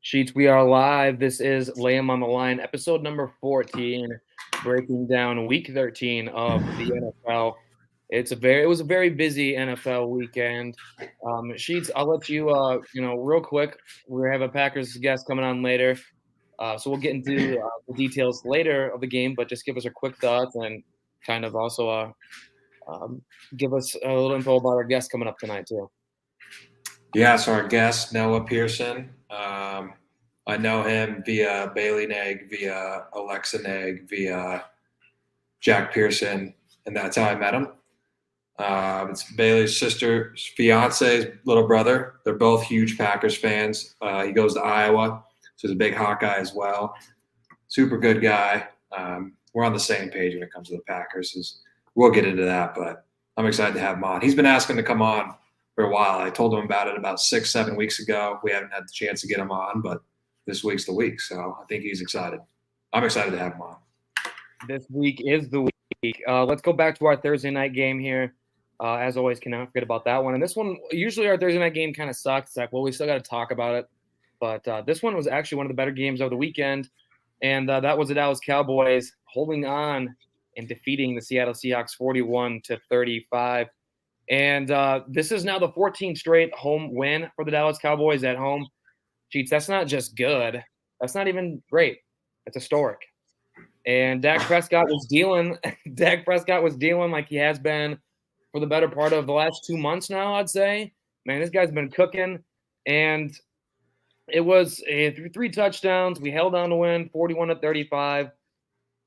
Sheets, we are live. This is Lamb on the Line, episode number 14, breaking down week 13 of the NFL. It was a very busy NFL weekend. Sheets, I'll let you, real quick. We have a Packers guest coming on later, so we'll get into the details later of the game. But just give us a quick thoughts and kind of also give us a little info about our guest coming up tonight too. Yeah, so our guest, Noah Pearson. I know him via Bailey Nag, via Alexa Nag, via Jack Pearson, and that's how I met him. It's Bailey's sister's fiance's little brother. They're both huge Packers fans. He goes to Iowa, so he's a big Hawkeye as well. Super good guy. We're on the same page when it comes to the Packers. We'll get into that, but I'm excited to have him on. He's been asking to come on for a while. I told him about it about 6-7 weeks ago. We haven't had the chance to get him on, but this week's the week, so I think he's excited. I'm excited to have him on. This week is the week. Let's go back to our Thursday night game here. As always, cannot forget about that one. And this one, usually our Thursday night game kind of sucks. It's like, well, we still got to talk about it. But this one was actually one of the better games of the weekend. And that was the Dallas Cowboys holding on and defeating the Seattle Seahawks 41-35. And this is now the 14th straight home win for the Dallas Cowboys at home. Cheats, that's not just good. That's not even great. It's historic. And Dak Prescott was dealing. Dak Prescott was dealing like he has been for the better part of the last 2 months now, I'd say. Man, this guy's been cooking. And it was 3 touchdowns. We held on to win 41-35.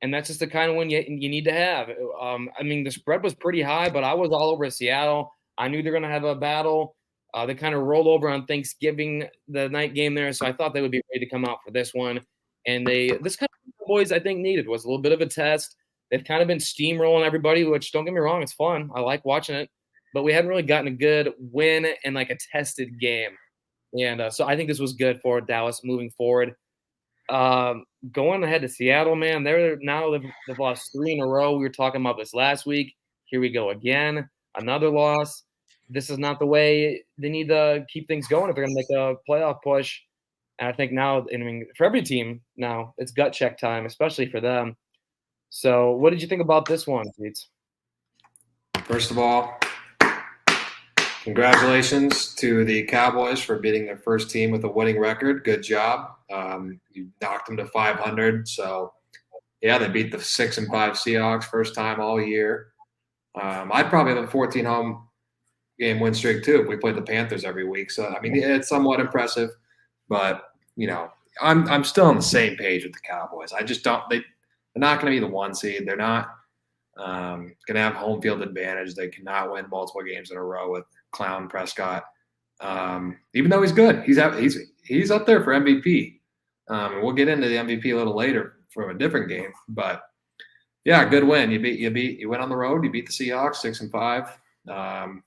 And that's just the kind of win you need to have. I mean, the spread was pretty high, but I was all over Seattle. I knew they're going to have a battle. They kind of rolled over on Thanksgiving, the night game there, so I thought they would be ready to come out for this one. And this kind of boys I think needed was a little bit of a test. They've kind of been steamrolling everybody, which don't get me wrong, it's fun. I like watching it, but we hadn't really gotten a good win and like a tested game. And so I think this was good for Dallas moving forward. Going ahead to Seattle, man, they've lost 3 in a row. We were talking about this last week. Here we go again, another loss. This is not the way they need to keep things going if they're going to make a playoff push. And I think now, I mean, for every team now, it's gut check time, especially for them. So what did you think about this one, Pete? First of all, congratulations to the Cowboys for beating their first team with a winning record. Good job. You knocked them to 500. So, yeah, they beat the 6-5 Seahawks first time all year. I'd probably have a 14 home game win streak too if we played the Panthers every week. So I mean, it's somewhat impressive, but I'm still on the same page with the Cowboys. I just don't. They're not going to be the 1 seed. They're not going to have home field advantage. They cannot win multiple games in a row with Clown Prescott. Even though he's good, he's up there for MVP. And we'll get into the MVP a little later from a different game, but yeah, good win. You went on the road. You beat the Seahawks 6-5.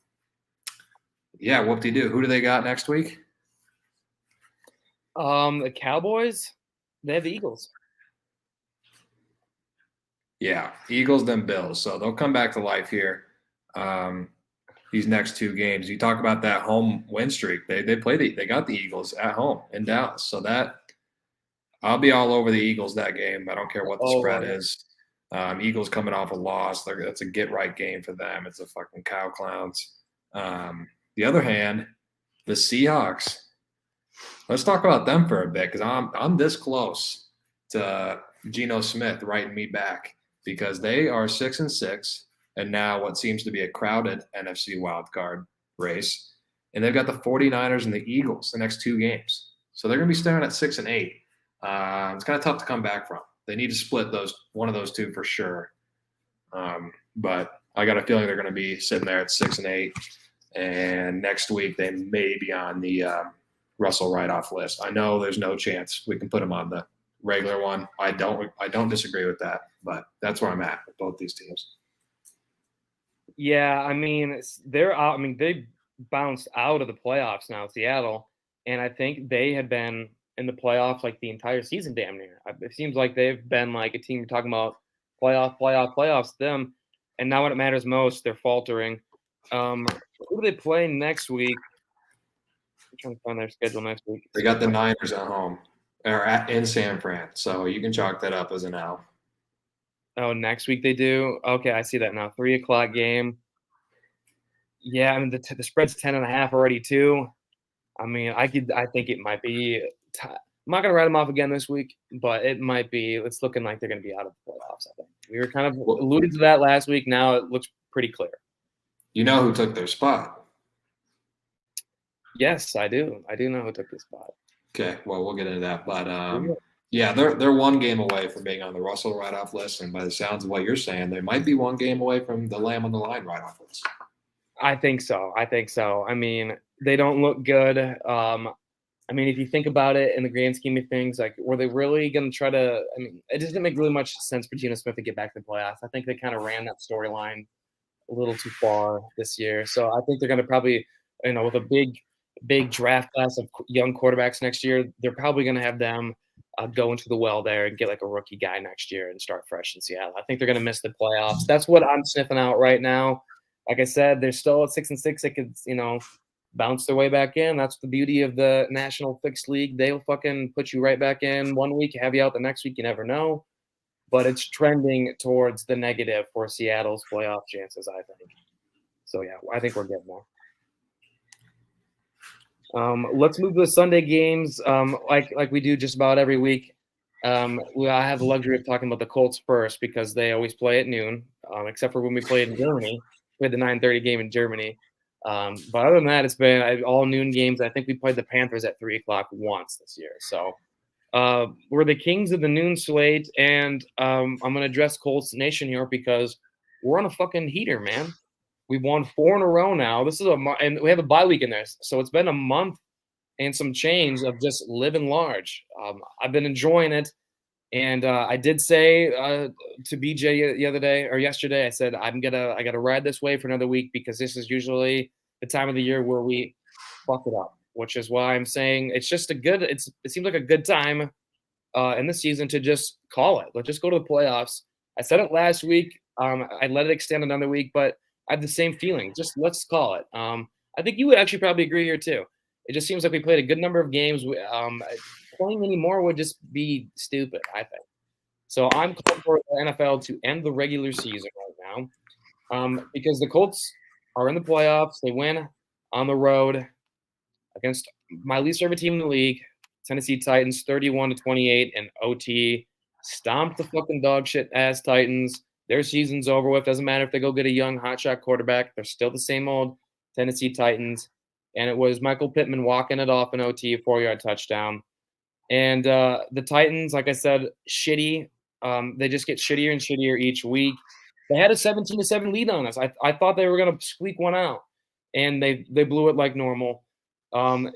Yeah, whoop-de-doo. Who do they got next week? The Cowboys, they have the Eagles. Yeah, Eagles, then Bills. So they'll come back to life here these next 2 games. You talk about that home win streak. They got the Eagles at home in Dallas. So that I'll be all over the Eagles that game. I don't care what the spread is. Eagles coming off a loss. That's a get-right game for them. It's a fucking cow clowns. The other hand, the Seahawks. Let's talk about them for a bit because I'm this close to Geno Smith writing me back because they are 6-6 and now what seems to be a crowded NFC wildcard race. And they've got the 49ers and the Eagles the next 2 games. So they're going to be staring at 6-8. It's kind of tough to come back from. They need to split one of those 2 for sure. But I got a feeling they're going to be sitting there at 6-8. And next week they may be on the Russell write-off list. I know there's no chance we can put him on the regular one. I don't disagree with that, but that's where I'm at with both these teams. Yeah, I mean they're out. I mean they bounced out of the playoffs now, Seattle, and I think they had been in the playoffs like the entire season, damn near. It seems like they've been like a team you're talking about playoffs. Them, and now when it matters most, they're faltering. Who do they play next week? I'm trying to find their schedule next week. They got the Niners at home or in San Fran, so you can chalk that up as an L. Oh, next week they do. Okay, I see that now. 3:00 game. Yeah, I mean the spread's 10.5 already too. I mean, I think it might be. I'm not gonna write them off again this week, but it might be. It's looking like they're gonna be out of the playoffs. I think we were kind of alluding to that last week. Now it looks pretty clear. You know who took their spot? Yes, I do. I do know who took the spot. Okay, well, we'll get into that. But, yeah, they're one game away from being on the Russell write-off list. And by the sounds of what you're saying, they might be one game away from the Lamb on the Line write-off list. I think so. I mean, they don't look good. I mean, if you think about it in the grand scheme of things, like, were they really going to try to – I mean, it doesn't make really much sense for Geno Smith to get back to the playoffs. I think they kind of ran that storyline a little too far this year. So I think they're going to probably, with a big draft class of young quarterbacks next year, they're probably going to have them go into the well there and get like a rookie guy next year and start fresh in Seattle. I think they're going to miss the playoffs. That's what I'm sniffing out right now. Like I said, they're still at 6-6. They could, bounce their way back in. That's the beauty of the National Fixed League. They'll fucking put you right back in one week, have you out the next week. You never know. But it's trending towards the negative for Seattle's playoff chances, I think. So, yeah, I think we're getting there. Let's move to the Sunday games like we do just about every week. I have the luxury of talking about the Colts first because they always play at noon, except for when we played in Germany. We had the 9:30 game in Germany. But other than that, it's been all noon games. I think we played the Panthers at 3:00 once this year. So we're the kings of the noon slate, and I'm going to address Colts Nation here because we're on a fucking heater, man. We've won 4 in a row now. This is and we have a bye week in there, so it's been a month and some change of just living large. I've been enjoying it, and I did say to BJ the other day or yesterday, I said I gotta ride this wave for another week because this is usually the time of the year where we fuck it up, which is why I'm saying it's just it seems like a good time in the season to just call it. Let's just go to the playoffs. I said it last week. I let it extend another week, but I have the same feeling. Just let's call it. I think you would actually probably agree here too. It just seems like we played a good number of games. Playing anymore would just be stupid, I think. So I'm calling for the NFL to end the regular season right now because the Colts are in the playoffs. They win on the road against my least favorite team in the league, Tennessee Titans, 31-28 in OT. Stomped the fucking dog shit ass Titans. Their season's over with. Doesn't matter if they go get a young hotshot quarterback. They're still the same old Tennessee Titans. And it was Michael Pittman walking it off in OT, a 4-yard touchdown. And the Titans, like I said, shitty. They just get shittier and shittier each week. They had a 17-7 lead on us. I thought they were going to squeak one out, and they blew it like normal.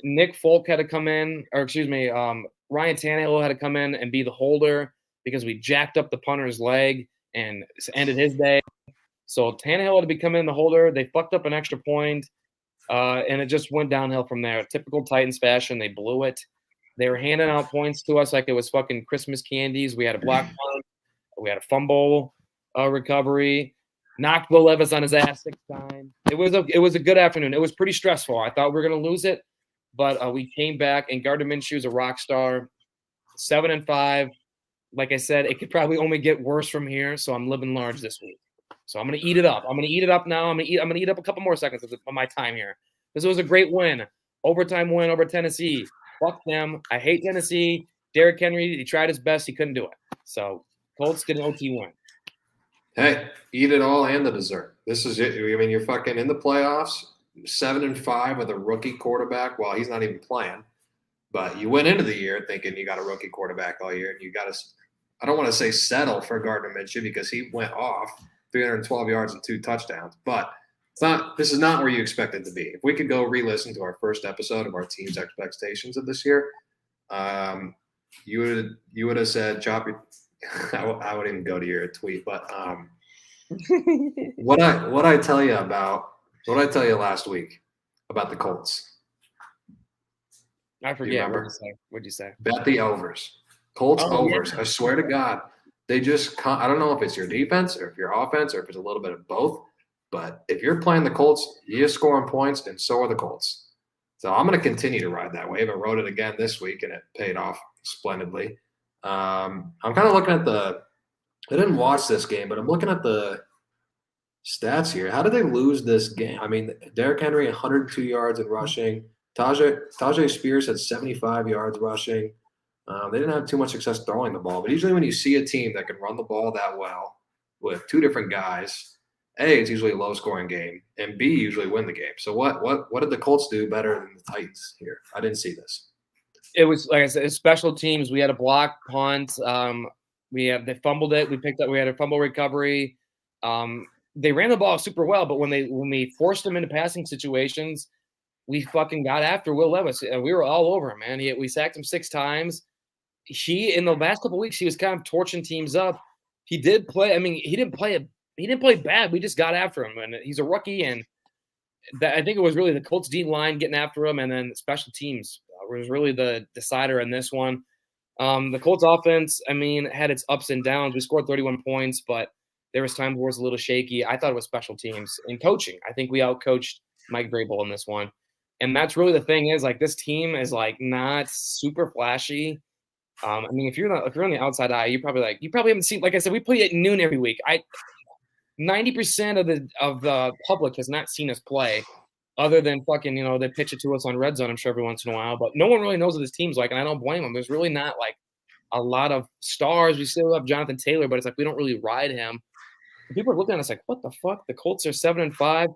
Nick Folk had to come in, or excuse me, Ryan Tannehill had to come in and be the holder because we jacked up the punter's leg and ended his day. So Tannehill had to become in the holder. They fucked up an extra point, and it just went downhill from there. Typical Titans fashion, they blew it. They were handing out points to us like it was fucking Christmas candies. We had a block punt. We had a fumble recovery. Knocked Will Levis on his ass 6 times. It was a good afternoon. It was pretty stressful. I thought we were going to lose it, but we came back, and Gardner Minshew's a rock star. 7-5. Like I said, it could probably only get worse from here, so I'm living large this week. So I'm going to eat it up. I'm going to eat it up now. I'm going to eat up a couple more seconds of my time here. This was a great win. Overtime win over Tennessee. Fuck them. I hate Tennessee. Derrick Henry, he tried his best. He couldn't do it. So Colts did an OT win. Hey, eat it all and the dessert. This is it. I mean, you're fucking in the playoffs, 7-5 with a rookie quarterback. Well, he's not even playing. But you went into the year thinking you got a rookie quarterback all year, and you got to – I don't want to say settle for Gardner Minshew because he went off 312 yards and 2 touchdowns. But it's not. This is not where you expect it to be. If we could go re-listen to our first episode of our team's expectations of this year, you would have said, "Choppy." I wouldn't even go to your tweet, but what I tell you last week about the Colts. I forget. What'd you say? Bet the overs. Colts overs. Yeah. I swear to God, they just. I don't know if it's your defense or if your offense or if it's a little bit of both. But if you're playing the Colts, you're scoring points, and so are the Colts. So I'm going to continue to ride that wave. I rode it again this week, and it paid off splendidly. I'm kind of looking at I didn't watch this game, but I'm looking at the stats here. How did they lose this game? I mean, Derrick Henry, 102 yards in rushing. Tajay Spears had 75 yards rushing. They didn't have too much success throwing the ball. But usually when you see a team that can run the ball that well with two different guys, A, it's usually a low-scoring game, and B, usually win the game. So what did the Colts do better than the Titans here? I didn't see this. It was, like I said, it's special teams. We had a block punt. They fumbled it. We had a fumble recovery. They ran the ball super well, but when we forced them into passing situations, we fucking got after Will Levis. We were all over him, man. We sacked him 6 times. In the last couple of weeks, he was kind of torching teams up. He did play. I mean, he didn't play bad. We just got after him, and he's a rookie. And I think it was really the Colts D line getting after him, and then special teams was really the decider in this one. The Colts offense, I mean, had its ups and downs. We scored 31 points, but there was times where it was a little shaky. I thought it was special teams and coaching. I think we outcoached Mike Vrabel in this one. And that's really the thing is, like, this team is, like, not super flashy. I mean, if you're on the outside eye, you probably haven't seen, like I said, we play at noon every week. 90% of the public has not seen us play, other than fucking, they pitch it to us on Red Zone, I'm sure, every once in a while. But no one really knows what this team's like, and I don't blame them. There's really not, like, a lot of stars. We still have Jonathan Taylor, but it's like we don't really ride him. And people are looking at us like, what the fuck? The Colts are 7-5.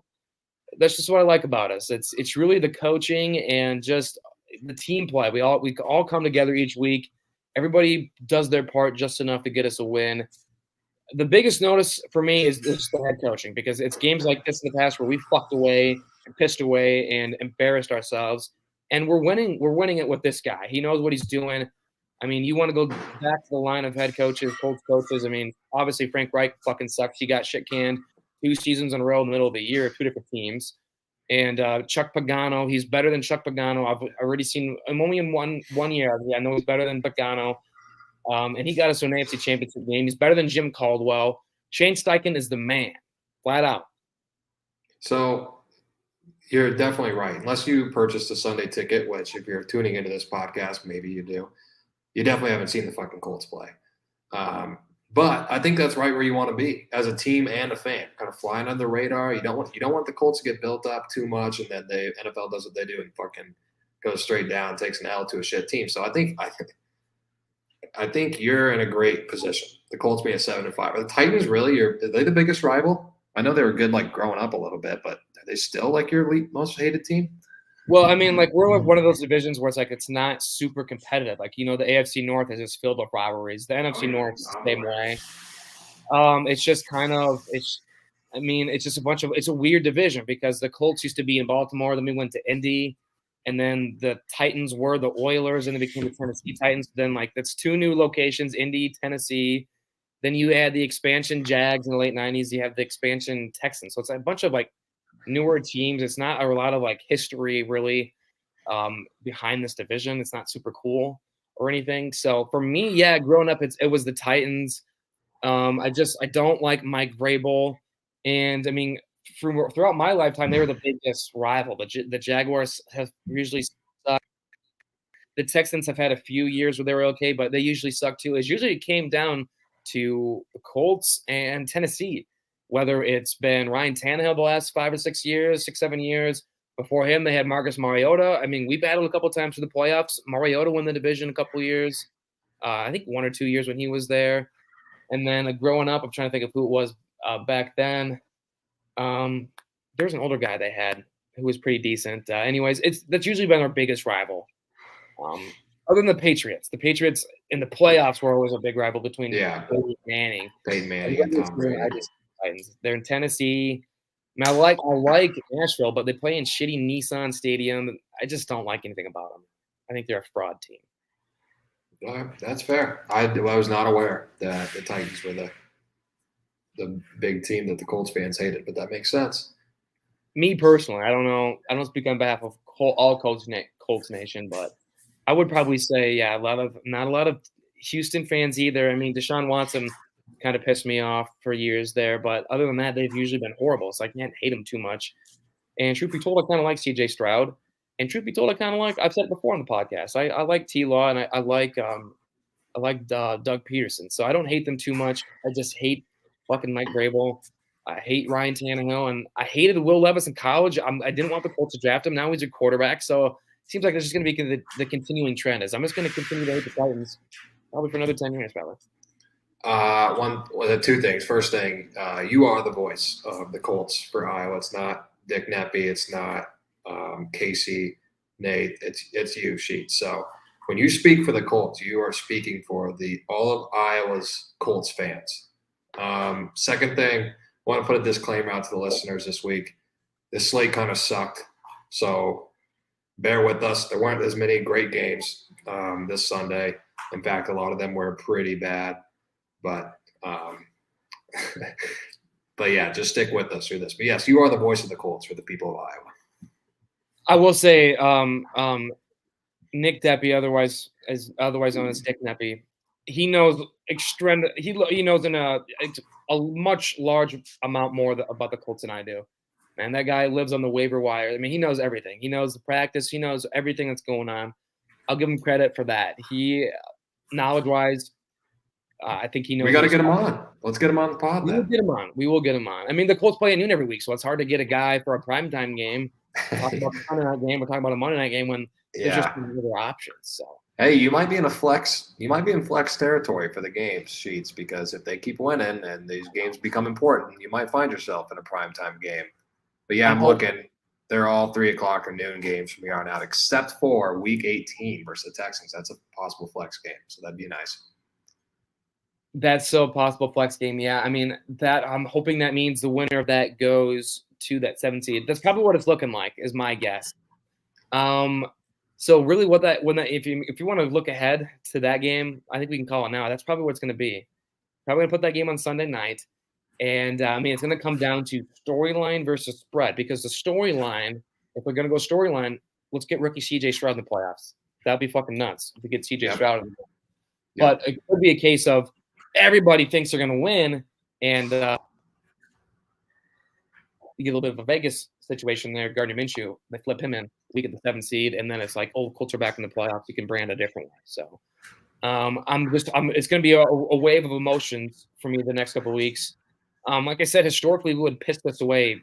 That's just what I like about us. It's really the coaching and just the team play. We all come together each week. Everybody does their part just enough to get us a win. The biggest notice for me is just the head coaching, because it's games like this in the past where we fucked away, pissed away, and embarrassed ourselves. And we're winning. We're winning it with this guy. He knows what he's doing. I mean, you want to go back to the line of head coaches, Colts coaches. I mean, obviously Frank Reich fucking sucks. He got shit canned 2 seasons in a row in the middle of the year, 2 different teams. And Chuck Pagano, he's better than Chuck Pagano. I've already seen him only in one year. I know he's better than Pagano. And he got us to an AFC Championship game. He's better than Jim Caldwell. Shane Steichen is the man, flat out. So you're definitely right. Unless you purchased a Sunday ticket, which if you're tuning into this podcast, maybe you do. You definitely haven't seen the fucking Colts play. But I think that's right where you want to be as a team and a fan, kind of flying under the radar. You don't want the Colts to get built up too much, and then the NFL does what they do and fucking goes straight down, takes an L to a shit team. So I think you're in a great position. The Colts being 7-5. Are the Titans really are they the biggest rival? I know they were good, like, growing up a little bit, but are they still like your most hated team? Well, I mean, like, we're like one of those divisions where it's like it's not super competitive. Like, the AFC North is just filled with rivalries. The NFC North is the same way. It's just kind of it's just it's a weird division, because the Colts used to be in Baltimore, then we went to Indy, and then the Titans were the Oilers, and they became the Tennessee Titans. Then, like, that's 2 new locations, Indy, Tennessee. Then you add the expansion Jags in the late 90s. You have the expansion Texans. So it's a bunch of, like, newer teams. It's not a lot of, like, history really behind this division. It's not super cool or anything. So for me, yeah, growing up, it was the Titans. I don't like Mike Vrabel. And I mean, throughout my lifetime, they were the biggest rival. The Jaguars have usually sucked. The Texans have had a few years where they were okay, but they usually suck too. It came down to the Colts and Tennessee, whether it's been Ryan Tannehill the last 5 or 6 years, 6, 7 years. Before him, they had Marcus Mariota. I mean, we battled a couple times for the playoffs. Mariota won the division a couple years. I think 1 or 2 years when he was there. And then growing up, I'm trying to think of who it was back then. There's an older guy they had who was pretty decent. Anyways, that's usually been our biggest rival. Other than the Patriots. The Patriots in the playoffs were always a big rival between Peyton Manning. Peyton Manning and Tom Brady. Titans. They're in Tennessee. I mean, I like Nashville, but they play in shitty Nissan Stadium. I just don't like anything about them. I think they're a fraud team. That's fair. I was not aware that the Titans were the big team that the Colts fans hated, but that makes sense. Me personally, I don't know. I don't speak on behalf of all Colts Nation, but I would probably say, yeah, not a lot of Houston fans either. I mean, Deshaun Watson kind of pissed me off for years there, but other than that, they've usually been horrible. So I can't hate them too much. And truth be told, I kind of like C.J. Stroud. And truth be told, I've said it before on the podcast. I like T-Law and I like Doug Peterson. So I don't hate them too much. I just hate fucking Mike Vrabel. I hate Ryan Tannehill, and I hated Will Levis in college. I didn't want the Colts to draft him. Now he's a quarterback, so it seems like it's just going to be the continuing trend. I'm just going to continue to hate the Titans probably for another 10 years, probably. Two things. First thing, you are the voice of the Colts for Iowa. It's not Dick Neppy. It's not Casey, Nate. It's you, Sheets. So when you speak for the Colts, you are speaking for all of Iowa's Colts fans. Second thing, I want to put a disclaimer out to the listeners this week. This slate kind of sucked, so bear with us. There weren't as many great games this Sunday. In fact, a lot of them were pretty bad. But yeah, just stick with us through this. But yes, you are the voice of the Colts for the people of Iowa. I will say, Nick Deppy, otherwise known as Dick Neppy, he knows he knows in a much large amount more about the Colts than I do. Man, that guy lives on the waiver wire. I mean, he knows everything. He knows the practice. He knows everything that's going on. I'll give him credit for that. He, knowledge-wise, I think he knows. We got to get him on. Let's get him on the pod. We will get him on. I mean, the Colts play at noon every week, so it's hard to get a guy for a primetime game. Talk about a Sunday night game. We're talking about a Monday night game when there's just other options. So hey, you might be in flex territory for the games, Sheets, because if they keep winning and these games become important, you might find yourself in a primetime game. But yeah, I'm looking. They're all 3 o'clock or noon games from here on out, except for Week 18 versus the Texans. That's a possible flex game, so that'd be nice. That's so possible flex game. Yeah, I mean that. I'm hoping that means the winner of that goes to that 7 seed. That's probably what it's looking like, is my guess. So really, if you want to look ahead to that game, I think we can call it now. That's probably what it's going to be. Probably going to put that game on Sunday night, and I mean it's going to come down to storyline versus spread, because the storyline, if we're going to go storyline, let's get rookie CJ Stroud in the playoffs. That'd be fucking nuts if we get CJ Stroud in the playoffs. But it could be a case of everybody thinks they're going to win, and you get a little bit of a Vegas situation there. Gardner Minshew, they flip him in. We get the 7 seed, and then it's like, oh, Colts are back in the playoffs. You can brand a different way. So, it's going to be a wave of emotions for me the next couple of weeks. Like I said, historically, we would piss this away,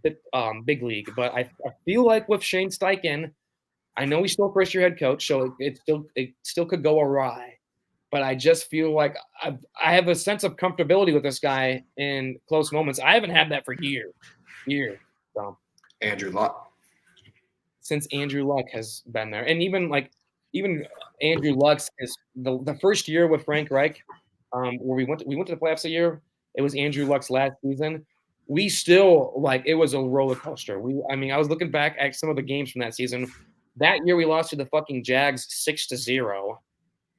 big league. But I feel like with Shane Steichen, I know he's still first-year head coach, so it still could go awry. But I just feel like I have a sense of comfortability with this guy in close moments. I haven't had that for years. So Andrew Luck. Since Andrew Luck has been there, and even Andrew Luck's is the first year with Frank Reich, where we went to the playoffs a year. It was Andrew Luck's last season. We still it was a roller coaster. I was looking back at some of the games from that season. That year we lost to the fucking Jags 6-0.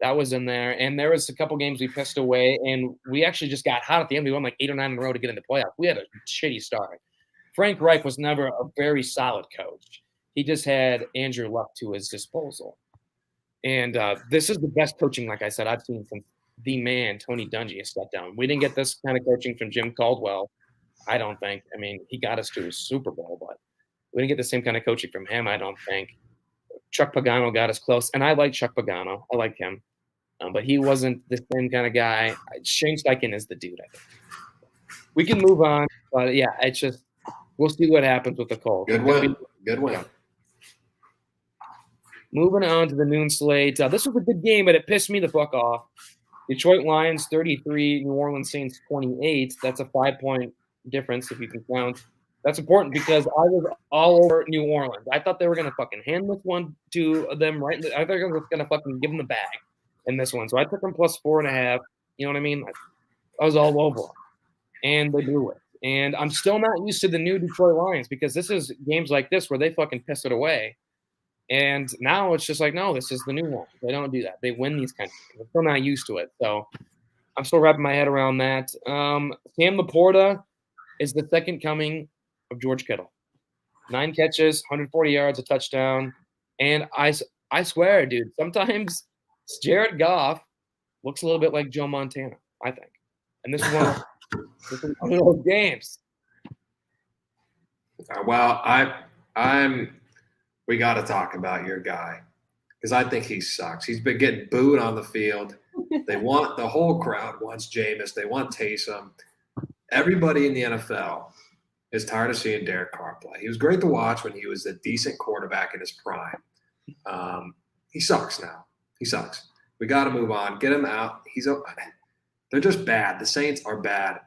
That was in there, and there was a couple games we pissed away, and we actually just got hot at the end. We won 8 or 9 in a row to get in the playoffs. We had a shitty start. Frank Reich was never a very solid coach. He just had Andrew Luck to his disposal. And this is the best coaching, like I said, I've seen since the man, Tony Dungy, has stepped down. We didn't get this kind of coaching from Jim Caldwell, I don't think. I mean, he got us to a Super Bowl, but we didn't get the same kind of coaching from him, I don't think. Chuck Pagano got us close, and I like Chuck Pagano. I like him. But he wasn't the same kind of guy. Shane Steichen is the dude, I think. We can move on, but yeah, it's just we'll see what happens with the Colts. Good win. Moving on to the noon slate. This was a good game, but it pissed me the fuck off. Detroit Lions 33, New Orleans Saints 28. That's a 5-point difference if you can count. That's important because I was all over New Orleans. I thought they were going to fucking hand this one to them right. I thought they were going to fucking give them the bag in this one. So I took them plus 4.5. You know what I mean? I was all over them. And they blew it. And I'm still not used to the new Detroit Lions because this is games like this where they fucking piss it away. And now it's just like, no, this is the new one. They don't do that. They win these kinds of games. I'm still not used to it. So I'm still wrapping my head around that. Sam Laporta is the second coming of George Kittle. 9 catches, 140 yards, a touchdown. And I swear, dude, sometimes Jared Goff looks a little bit like Joe Montana, I think. And this is one of those games. Well, I'm we got to talk about your guy because I think he sucks. He's been getting booed on the field. The whole crowd wants Jameis. They want Taysom. Everybody in the NFL is tired of seeing Derek Carr play. He was great to watch when he was a decent quarterback in his prime. He sucks now. He sucks. We got to move on. Get him out. They're just bad. The Saints are bad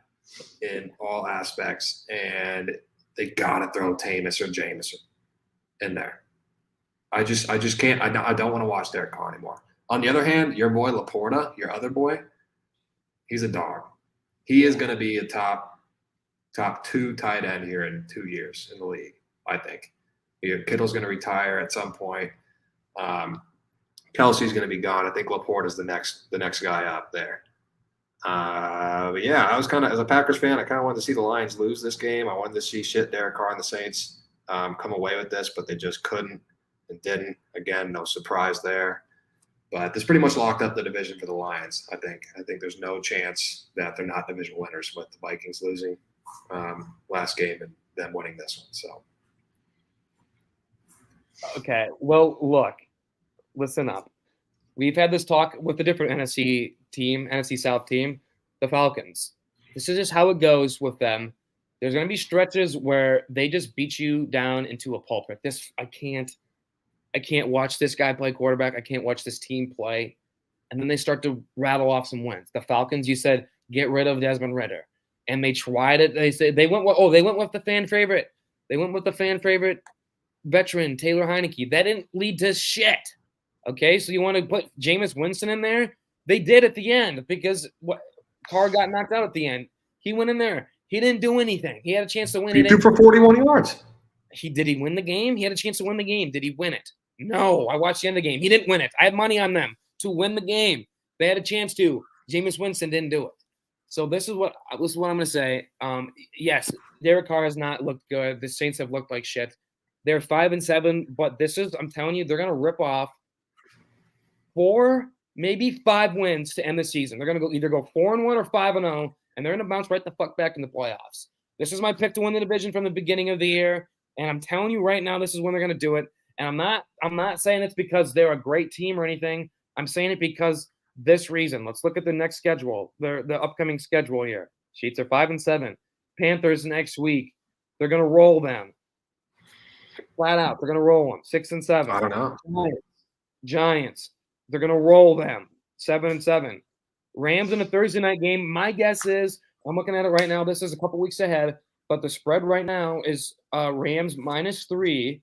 in all aspects, and they got to throw Tamus or Jameson in there. I just can't. I don't want to watch Derek Carr anymore. On the other hand, your boy Laporta, your other boy, he's a dog. He is going to be a top 2 tight end here in 2 years in the league, I think. Kittle's going to retire at some point. Kelsey's going to be gone. I think Laporta's the next guy up there. But yeah, I was kind of, as a Packers fan, I kind of wanted to see the Lions lose this game. I wanted to see Derek Carr and the Saints come away with this, but they just couldn't and didn't. Again, no surprise there. But this pretty much locked up the division for the Lions, I think. I think there's no chance that they're not division winners with the Vikings losing last game and them winning this one. So. Okay. Well, look, listen up. We've had this talk with a different NFC South team, the Falcons. This is just how it goes with them. There's going to be stretches where they just beat you down into a pulpit. I can't watch this guy play quarterback. I can't watch this team play. And then they start to rattle off some wins. The Falcons, you said, get rid of Desmond Ridder. And they tried it. They went with the fan favorite. They went with the fan favorite veteran, Taylor Heineke. That didn't lead to shit. Okay, so you want to put Jameis Winston in there? They did at the end because Carr got knocked out at the end. He went in there. He didn't do anything. He had a chance to win. He threw for 41 yards. Did he win the game? He had a chance to win the game. Did he win it? No, I watched the end of the game. He didn't win it. I had money on them to win the game. They had a chance to. Jameis Winston didn't do it. So this is what I'm going to say. Yes, Derek Carr has not looked good. The Saints have looked like shit. They're 5-7, but I'm telling you, they're going to rip off 4, maybe 5 wins to end the season. They're going to either go 4-1 or 5-0, and they're going to bounce right the fuck back in the playoffs. This is my pick to win the division from the beginning of the year, and I'm telling you right now, this is when they're going to do it. And I'm not saying it's because they're a great team or anything. I'm saying it because this reason. Let's look at the next schedule, the upcoming schedule here. Sheets are 5-7. Panthers next week. They're going to roll them. Flat out. They're going to roll them. 6-7. I don't know. Giants. They're going to roll them. 7-7. Rams in a Thursday night game. My guess is, I'm looking at it right now. This is a couple weeks ahead, but the spread right now is Rams -3.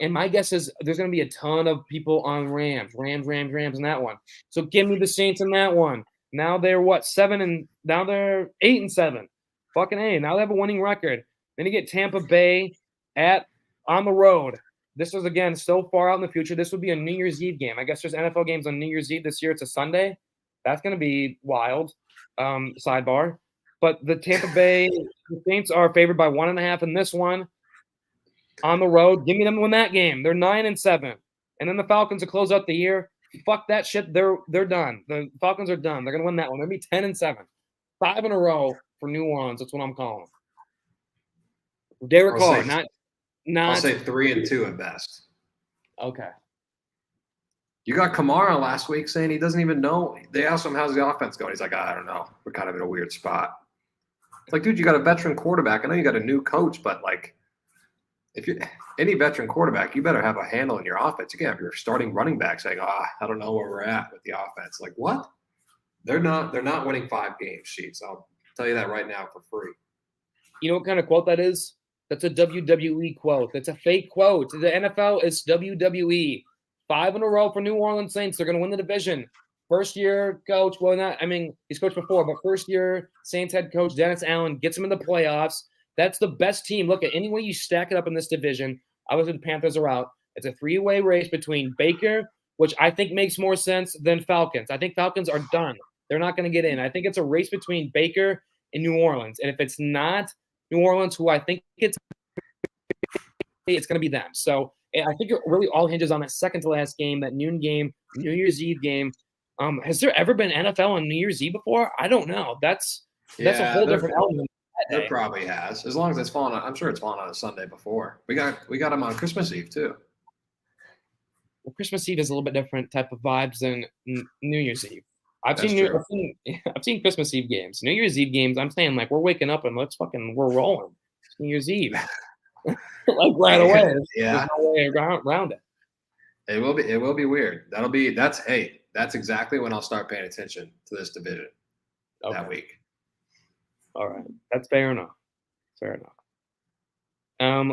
And my guess is there's going to be a ton of people on Rams in that one. So give me the Saints in that one. Now they're now they're 8-7. Fucking A. Now they have a winning record. Then you get Tampa Bay on the road. This is, again, so far out in the future. This would be a New Year's Eve game. I guess there's NFL games on New Year's Eve this year. It's a Sunday. That's going to be wild. Sidebar. But the Tampa Bay the Saints are favored by 1.5 in this one. On the road, give me them to win that game. They're 9-7, and then the Falcons to close out the year. Fuck that shit. They're done. The Falcons are done. They're gonna win that one. They're gonna be 10-7, 5 in a row for New Orleans. That's what I'm calling. Derek Carr, not. I'll say 3-2 at best. Okay. You got Kamara last week saying he doesn't even know. They asked him how's the offense going. He's like, I don't know. We're kind of in a weird spot. It's like, dude, you got a veteran quarterback. I know you got a new coach, but like. If you're any veteran quarterback, you better have a handle in your offense. You can't have your starting running back saying, I don't know where we're at with the offense. Like, what? They're not winning 5 games, Sheets. I'll tell you that right now for free. You know what kind of quote that is? That's a WWE quote. That's a fake quote. The NFL is WWE. 5 in a row for New Orleans Saints. They're going to win the division. First-year coach, he's coached before, but first-year Saints head coach Dennis Allen gets him in the playoffs. That's the best team. Look, at any way you stack it up in this division, obviously the Panthers are out. It's a 3-way race between Baker, which I think makes more sense than Falcons. I think Falcons are done. They're not going to get in. I think it's a race between Baker and New Orleans. And if it's not New Orleans, who I think it's going to be them. So I think it really all hinges on that second-to-last game, that noon game, New Year's Eve game. Has there ever been NFL on New Year's Eve before? I don't know. That's a whole different element. There probably has, as long as it's fallen on. I'm sure it's fallen on a Sunday before. We got them on Christmas Eve too. Christmas Eve is a little bit different type of vibes than New Year's Eve. I've That's seen true. I've seen Christmas Eve games. New Year's Eve games, I'm saying like we're waking up and we're rolling. It's New Year's Eve. Like right away. There's no way around it. It will be weird. That's exactly when I'll start paying attention to this division that week. All right. That's fair enough. Fair enough.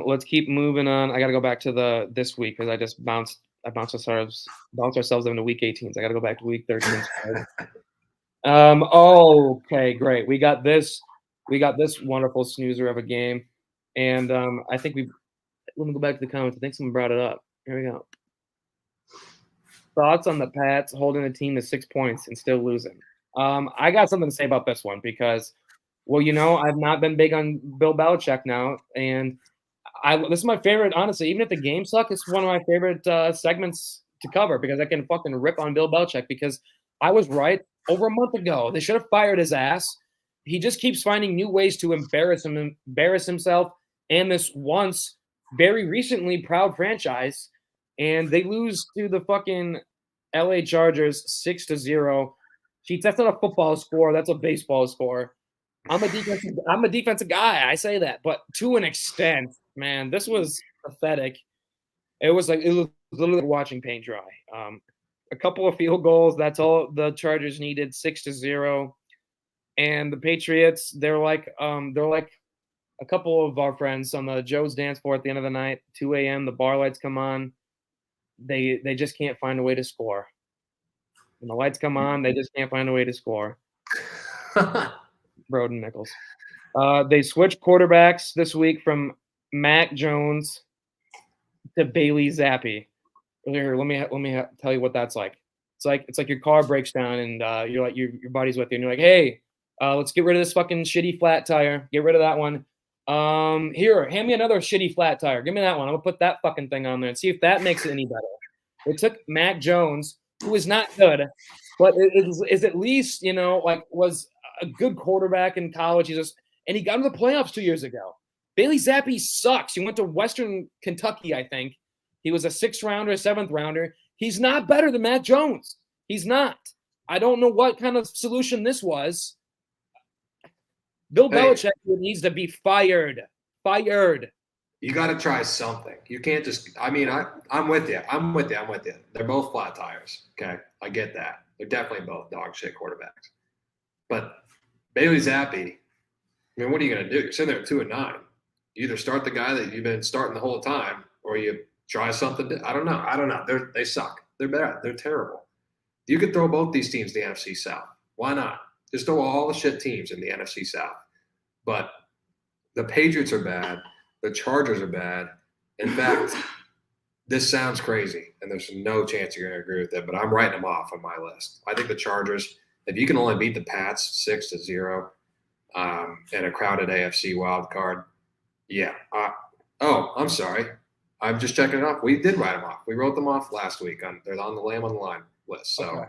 Let's keep moving on. I got to go back to this week because I bounced ourselves into week 18. So I got to go back to week 13. Okay, great. We got this wonderful snoozer of a game, and I think let me go back to the comments. I think someone brought it up. Here we go. Thoughts on the Pats holding the team to 6 points and still losing? I got something to say about this one because, I've not been big on Bill Belichick now, and this is my favorite, honestly. Even if the game sucks, it's one of my favorite segments to cover because I can fucking rip on Bill Belichick because I was right over a month ago. They should have fired his ass. He just keeps finding new ways to embarrass himself and this once very recently proud franchise, and they lose to the fucking LA Chargers 6-0. Cheats, that's not a football score. That's a baseball score. I'm a defensive guy. I say that, but to an extent, man, this was pathetic. It was literally like watching paint dry. A couple of field goals. That's all the Chargers needed. 6-0, and the Patriots. They're like a couple of our friends on the Joe's dance floor at the end of the night. 2 a.m. The bar lights come on. They just can't find a way to score. When the lights come on, they just can't find a way to score. Broden Nichols. They switched quarterbacks this week from Mac Jones to Bailey Zappi. Here, let me tell you what that's like. It's like your car breaks down and you're like your buddy's with you and you're like, hey, let's get rid of this fucking shitty flat tire. Get rid of that one. Here, hand me another shitty flat tire. Give me that one. I'm gonna put that fucking thing on there and see if that makes it any better. They took Mac Jones, who is not good, but is at least was a good quarterback in college. And he got into the playoffs 2 years ago. Bailey Zappi sucks. He went to Western Kentucky, I think. He was a 6th rounder, a 7th rounder. He's not better than Mac Jones. He's not. I don't know what kind of solution this was. Bill Belichick needs to be fired. Fired. You got to try something. You can't just. I mean, I'm with you. I'm with you. They're both flat tires. Okay, I get that. They're definitely both dog shit quarterbacks. But Bailey Zappi, I mean, what are you going to do? You're sitting there at 2-9. You either start the guy that you've been starting the whole time, or you try something. I don't know. They suck. They're bad. They're terrible. You could throw both these teams in the NFC South. Why not? Just throw all the shit teams in the NFC South. But the Patriots are bad. The Chargers are bad. In fact, this sounds crazy, and there's no chance you're going to agree with it, but I'm writing them off on my list. I think the Chargers, if you can only beat the Pats 6-0 and a crowded AFC wild card, yeah. I'm sorry. I'm just checking it off. We did write them off. We wrote them off last week. They're on the Lamb on the Line list. So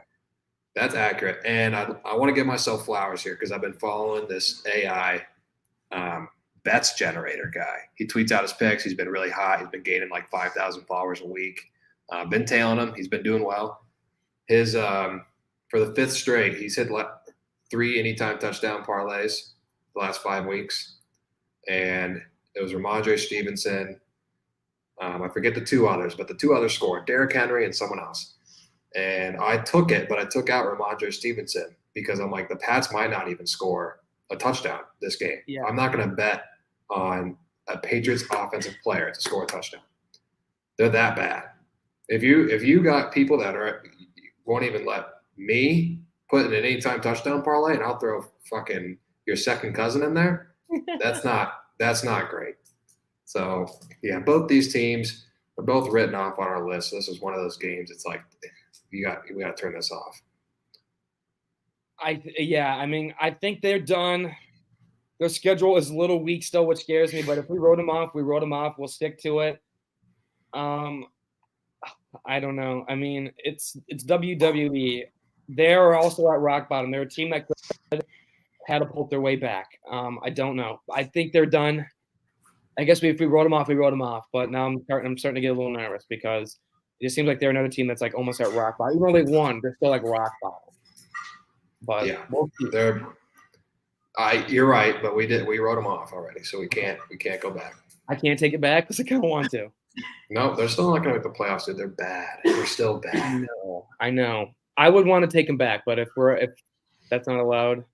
That's accurate. And I want to give myself flowers here because I've been following this AI bets generator guy. He tweets out his picks. He's been really hot. He's been gaining like 5,000 followers a week. Been tailing him. He's been doing well. His for the 5th straight, he's hit 3 anytime touchdown parlays the last 5 weeks. And it was Ramondre Stevenson. I forget the 2 others, but the 2 others scored, Derrick Henry and someone else. And I took it, but I took out Ramondre Stevenson because I'm like, the Pats might not even score a touchdown this game. Yeah. I'm not going to bet on a Patriots offensive player to score a touchdown. They're that bad. If you got people that won't even let me put in an anytime touchdown parlay, and I'll throw fucking your second cousin in there, that's not great. So yeah, both these teams are both written off on our list. So this is one of those games. It's like we got to turn this off. I think they're done. Their schedule is a little weak still, which scares me. But if we wrote them off, We'll stick to it. I don't know. I mean, it's WWE. They're also at rock bottom. They're a team that could catapult their way back. I don't know. I think they're done. I guess if we wrote them off, we wrote them off. But now I'm starting to get a little nervous because It just seems like they're another team that's like almost at rock bottom. Even though they won, they're still like rock bottom. But Yeah, we'll see. You're right, but we wrote them off already, so we can't go back. I can't take it back because I kind of want to. No, they're still not going to make the playoffs, dude. They're bad. They're still bad. I know. I would want to take them back, but if that's not allowed.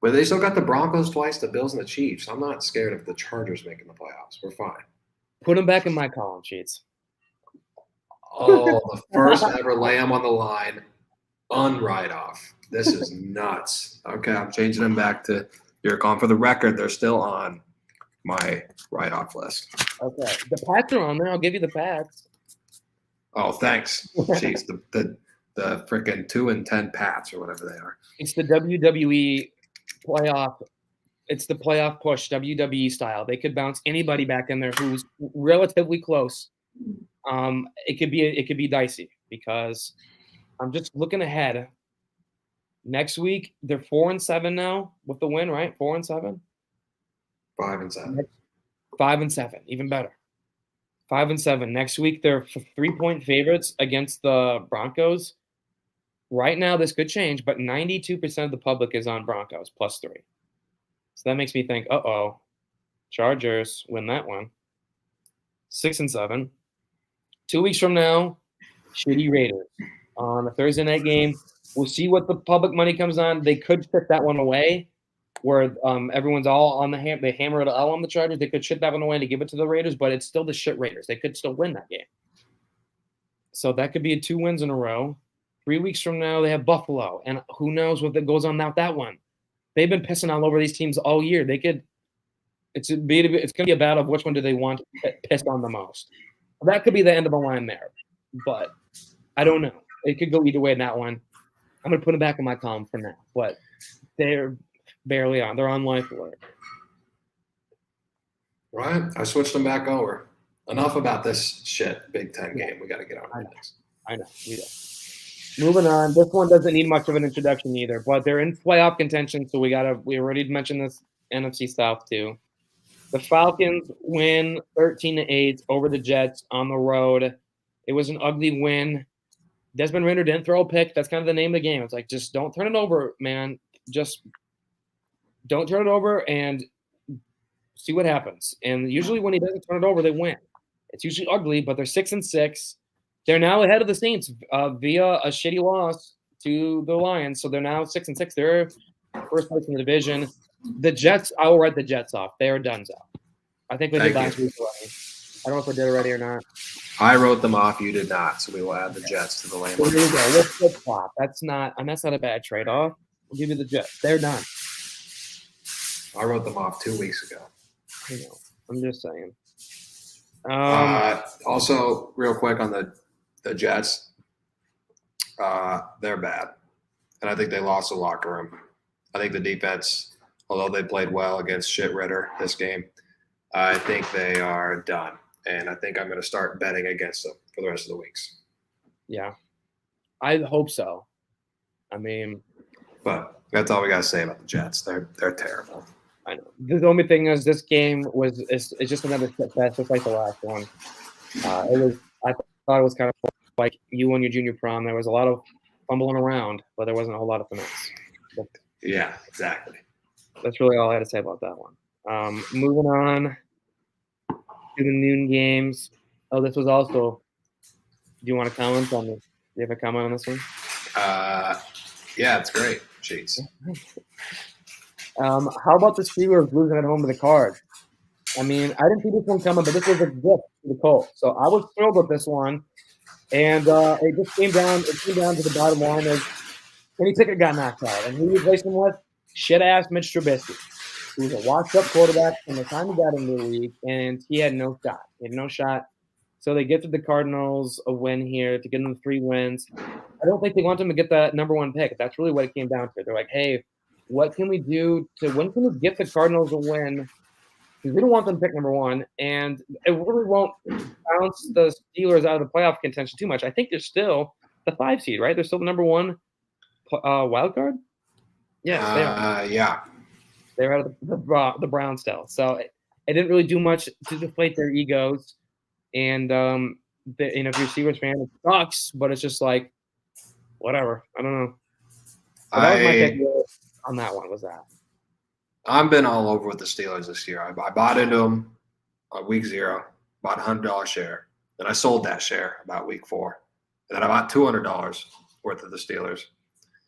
But they still got the Broncos twice, the Bills, and the Chiefs. I'm not scared of the Chargers making the playoffs. We're fine. Put them back in my column sheets. Oh, the first ever lamb on the line, unwrite-off. This is nuts. Okay, I'm changing them back to your column. For the record, they're still on my write-off list. Okay. The Pats are on there. I'll give you the Pats. Oh, thanks. Jeez, the freaking 2-10 Pats or whatever they are. It's the WWE playoff. It's the playoff push, WWE style. They could bounce anybody back in there who's relatively close. It could be dicey because I'm just looking ahead. Next week they're 4-7 now with the win, right? 4-7. 5-7. 5-7, even better. 5-7. Next week they're 3-point favorites against the Broncos. Right now this could change, but 92% of the public is on Broncos +3. So that makes me think, Chargers win that one. 6-7. 2 weeks from now, shitty Raiders on a Thursday night game. We'll see what the public money comes on. They could ship that one away, where everyone's all on the they hammer it all on the Chargers. They could ship that one away to give it to the Raiders, but it's still the shit Raiders. They could still win that game. So that could be 2 wins in a row. 3 weeks from now, they have Buffalo, and who knows what goes on with that one. They've been pissing all over these teams all year. They could. It's going to be a battle of which one do they want pissed on the most. That could be the end of the line there, but I don't know. It could go either way in that one. I'm going to put them back in my column for now, but they're barely on. They're on life alert. Right. I switched them back over. Enough about this shit Big Ten game. We got to get on to this. I know. We do. Moving on. This one doesn't need much of an introduction either, but they're in playoff contention, so we already mentioned this NFC South too. The Falcons win 13-8 over the Jets on the road. It was an ugly win. Desmond Ridder didn't throw a pick. That's kind of the name of the game. It's like, just don't turn it over, man. Just don't turn it over and see what happens. And usually when he doesn't turn it over, they win. It's usually ugly, but they're 6-6. They're now ahead of the Saints via a shitty loss to the Lions. So they're now 6-6. They're first place in the division. The Jets, I will write the Jets off. They are done. I think we did last week already. I don't know if we did already or not. I wrote them off. You did not. So we will add the Jets to the lane. Well, here we go. Let's flip-flop. That's not a bad trade-off. We'll give you the Jets. They're done. I wrote them off 2 weeks ago. I know. I'm just saying. Also, real quick on the Jets, they're bad. And I think they lost the locker room. I think the defense, although they played well against shit Ridder this game, I think they are done. And I think I'm going to start betting against them for the rest of the weeks. Yeah. I hope so. I mean. But that's all we got to say about the Jets. They're terrible. I know. The only thing is this game it's just another step back, just like the last one. I thought it was kind of like you on your junior prom. There was a lot of fumbling around, but there wasn't a whole lot of finesse. Yeah, exactly. That's really all I had to say about that one. Moving on to the noon games. Oh, this was also. Do you want to comment on this? Do you have a comment on this one? Yeah, it's great. Jeez. How about the Steelers losing at home to the Cards? I mean, I didn't see this one coming, but this was a gift to the Colts. So I was thrilled with this one. And it just came down to the bottom line is Kenny Pickett got knocked out. And who replaced him with? Shit-ass Mitch Trubisky. He was a washed-up quarterback from the time he got into the league, and he had no shot. He had no shot. So they gifted the Cardinals a win here to get them 3 wins. I don't think they want them to get that number 1 pick. That's really what it came down to. They're like, hey, what can we do when can we gift the Cardinals a win? Because we don't want them to pick number 1, and it really won't bounce the Steelers out of the playoff contention too much. I think they're still the 5 seed, right? They're still the number 1 wild card. Yes, they are. Yeah. They're out of the Browns still. So it didn't really do much to deflate their egos. And if you're a Steelers fan, it sucks, but it's just like whatever. I don't know. But that was my take on that one. Was that? I've been all over with the Steelers this year. I bought into them on week 0, bought $100 share. Then I sold that share about week 4. And then I bought $200 worth of the Steelers.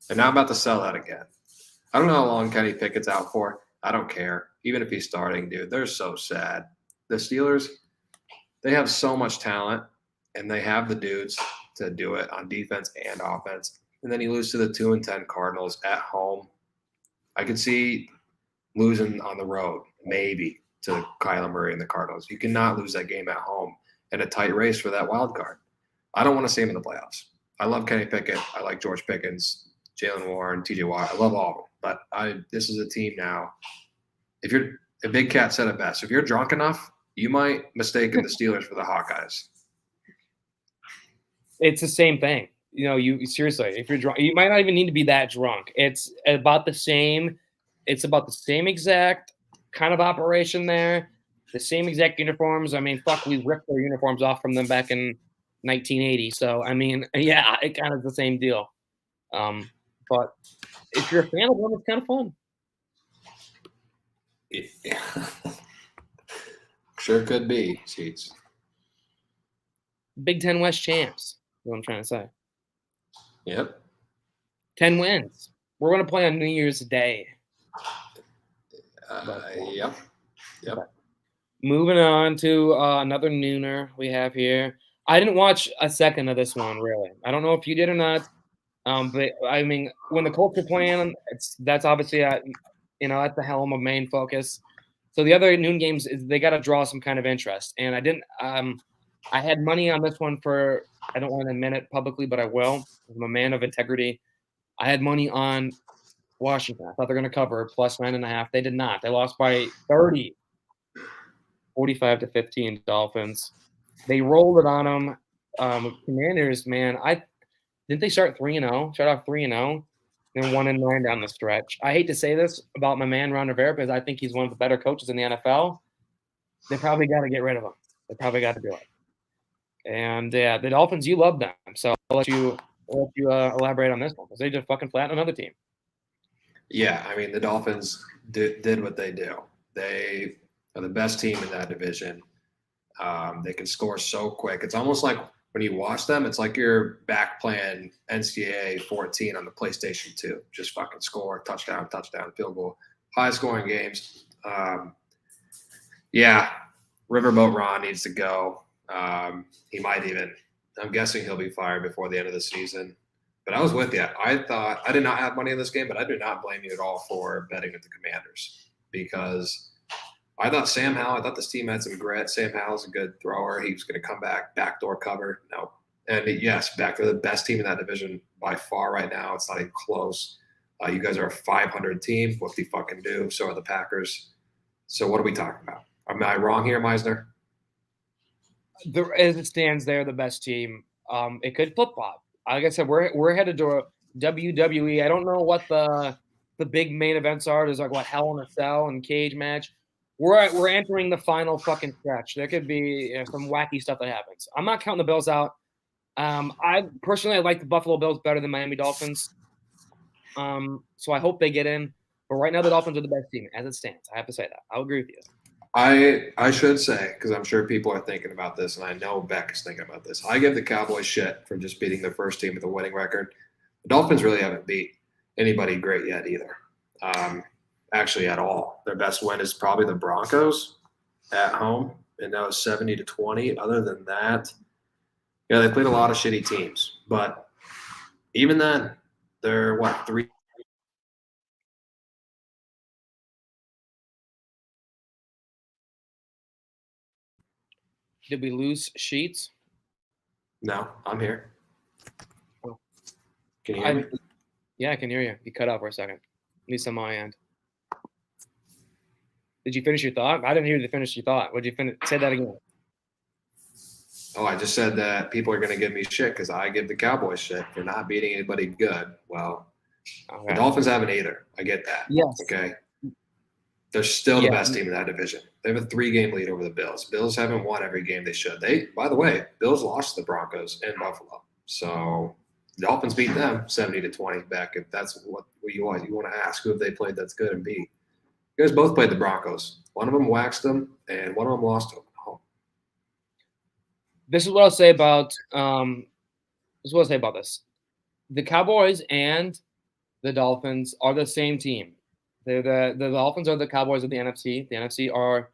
And now I'm about to sell that again. I don't know how long Kenny Pickett's out for. I don't care. Even if he's starting, dude, they're so sad. The Steelers, they have so much talent, and they have the dudes to do it on defense and offense. And then you lose to the 2-10 Cardinals at home. I could see losing on the road, maybe, to Kyler Murray and the Cardinals. You cannot lose that game at home in a tight race for that wild card. I don't want to see him in the playoffs. I love Kenny Pickett. I like George Pickens, Jalen Warren, TJ Watt. I love all of them. But this is a team now. If you're – a Big Cat said it best. If you're drunk enough, you might mistake the Steelers for the Hawkeyes. It's the same thing. You seriously, if you're drunk, you might not even need to be that drunk. It's about the same. It's about the same exact kind of operation there, the same exact uniforms. I mean, fuck, we ripped their uniforms off from them back in 1980. So, I mean, yeah, it kind of the same deal. But if you're a fan of them, it's kind of fun. Yeah. Sure could be, Sheets. Big Ten West champs. What I'm trying to say. Yep. 10 wins. We're going to play on New Year's Day. Yep. Moving on to another nooner we have here. I didn't watch a second of this one, really. I don't know if you did or not. But, I mean, when the Colts are playing, that's obviously at the helm of main focus. So the other noon games is they got to draw some kind of interest. And I didn't I had money on this one for – I don't want to admit it publicly, but I will. I'm a man of integrity. I had money on Washington. I thought they're going to cover plus 9.5. They did not. They lost by 30, 45-15 Dolphins. They rolled it on them. Commanders, man, didn't they start 3-0? Start off 3-0, and 1-9 down the stretch. I hate to say this about my man Ron Rivera because I think he's one of the better coaches in the NFL. They probably got to get rid of him. They probably got to do it. And yeah, the Dolphins, you love them. So I'll let you elaborate on this one because they just fucking flattened another team. Yeah, I mean, the Dolphins did what they do. They are the best team in that division. They can score so quick. It's almost like when you watch them, it's like you're back playing NCAA 14 on the PlayStation 2. Just fucking score, touchdown, field goal. High-scoring games. Yeah, Riverboat Ron needs to go. He might even – I'm guessing he'll be fired before the end of the season. But I was with you. I did not have money in this game, but I do not blame you at all for betting with the Commanders because I thought Sam Howell, I thought this team had some grit. Sam Howell's a good thrower. He was going to come back, backdoor cover. No. And yes, back to the best team in that division by far right now. It's not even close. You guys are a 500 team. What do you fucking do? So are the Packers. So what are we talking about? Am I wrong here, Meisner? As it stands, they're the best team. It could flip-flop. Like I said, we're headed to a WWE. I don't know what the big main events are. There's like Hell in a Cell and cage match. We're entering the final fucking stretch. There could be some wacky stuff that happens. I'm not counting the Bills out. I like the Buffalo Bills better than Miami Dolphins. So I hope they get in. But right now the Dolphins are the best team as it stands. I have to say that. I'll agree with you. I should say, because I'm sure people are thinking about this, and I know Beck is thinking about this. I give the Cowboys shit for just beating their first team with a winning record. The Dolphins really haven't beat anybody great yet either. Actually, at all. Their best win is probably the Broncos at home, and that was 70-20. Other than that, yeah, they played a lot of shitty teams. But even then, they're, 3 – Did we lose Sheets? No, I'm here. Oh. Can you hear me? Yeah, I can hear you. You cut out for a second. At least on my end. Did you finish your thought? I didn't hear you finish your thought. Would you finish? Say that again. Oh, I just said that people are going to give me shit because I give the Cowboys shit for not beating anybody good. Well, the Dolphins haven't either. I get that. Yes. Okay. They're still the best team in that division. They have a 3-game lead over the Bills. Bills haven't won every game they should. By the way, Bills lost to the Broncos in Buffalo. So the Dolphins beat them 70-20 back. If that's what you want to ask, who have they played that's good and beat? You guys both played the Broncos. One of them waxed them, and one of them lost to them at home. This is what I'll say about this. The Cowboys and the Dolphins are the same team. The Dolphins are the Cowboys of the NFC. The NFC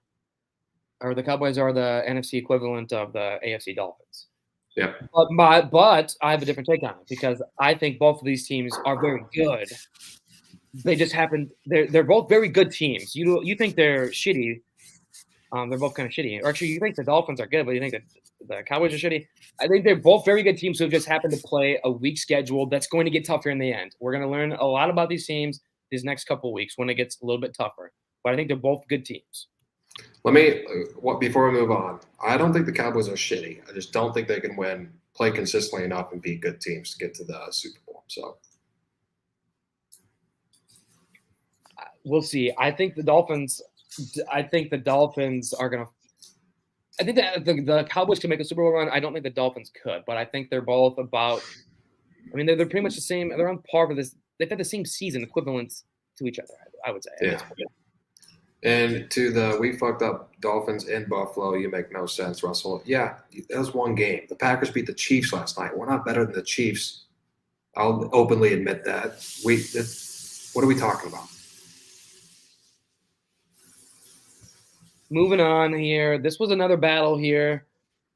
the Cowboys are the NFC equivalent of the AFC Dolphins. Yeah. But I have a different take on it because I think both of these teams are very good. They just happen they're both very good teams. You think they're shitty. They're both kind of shitty. Or actually, you think the Dolphins are good, but you think that the Cowboys are shitty. I think they're both very good teams who just happen to play a weak schedule that's going to get tougher in the end. We're going to learn a lot about these teams these next couple of weeks when it gets a little bit tougher. But I think they're both good teams. Before we move on, I don't think the Cowboys are shitty. I just don't think they can play consistently enough, and beat good teams to get to the Super Bowl. So we'll see. I think the Dolphins are going to. I think that the Cowboys can make a Super Bowl run. I don't think the Dolphins could, but I think they're both about. I mean, they're pretty much the same. They're on par with this. They've had the same season equivalents to each other, I would say. Yeah. And to the we fucked up Dolphins in Buffalo, you make no sense, Russell. Yeah, that was one game. The Packers beat the Chiefs last night. We're not better than the Chiefs. I'll openly admit that. What are we talking about? Moving on here. This was another battle here.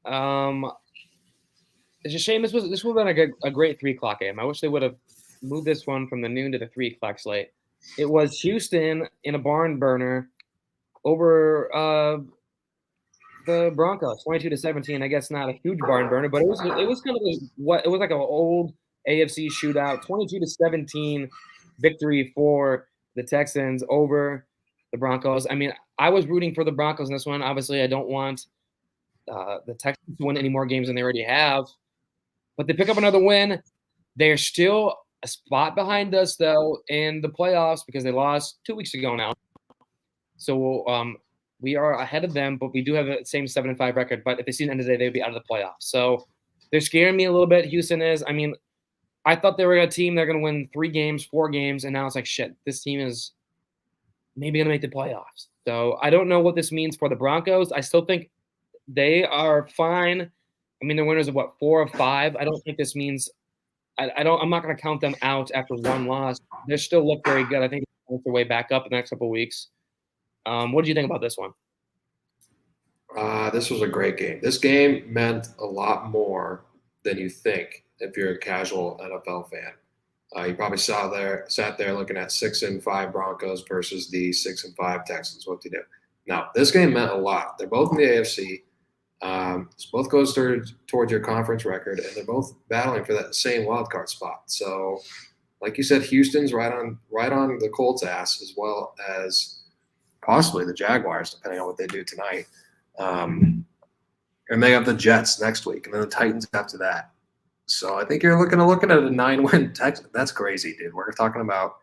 It's a shame this would have been a great 3:00 game. I wish they would have moved this one from the noon to the 3:00 slate. It was Houston in a barn burner over the Broncos, 22-17. I guess not a huge barn burner, but it was kind of it was like an old AFC shootout, 22-17 victory for the Texans over the Broncos. I mean, I was rooting for the Broncos in this one. Obviously, I don't want the Texans to win any more games than they already have, but they pick up another win. They're still a spot behind us, though, in the playoffs because they lost 2 weeks ago now. So we are ahead of them, but we do have the same 7-5 record. But if they see the end of the day, they'd be out of the playoffs. So they're scaring me a little bit. Houston is. I mean, I thought they were a team they're going to win 3 games, 4 games, and now it's like, shit, this team is maybe going to make the playoffs. So I don't know what this means for the Broncos. I still think they are fine. I mean, they're winners of 4 of 5. I don't think this means I'm not going to count them out after one loss. They still look very good. I think they'll work their way back up in the next couple of weeks. What do you think about this one? This was a great game. This game meant a lot more than you think if you're a casual NFL fan. You probably sat there looking at 6-5 Broncos versus the 6-5 Texans. What to do? Now, this game meant a lot. They're both in the AFC. This both goes towards your conference record, and they're both battling for that same wild card spot. So, like you said, Houston's right on the Colts' ass, as well as possibly the Jaguars, depending on what they do tonight. And they have the Jets next week, and then the Titans after that. So I think you're looking at a 9-win Texans. That's crazy, dude. We're talking about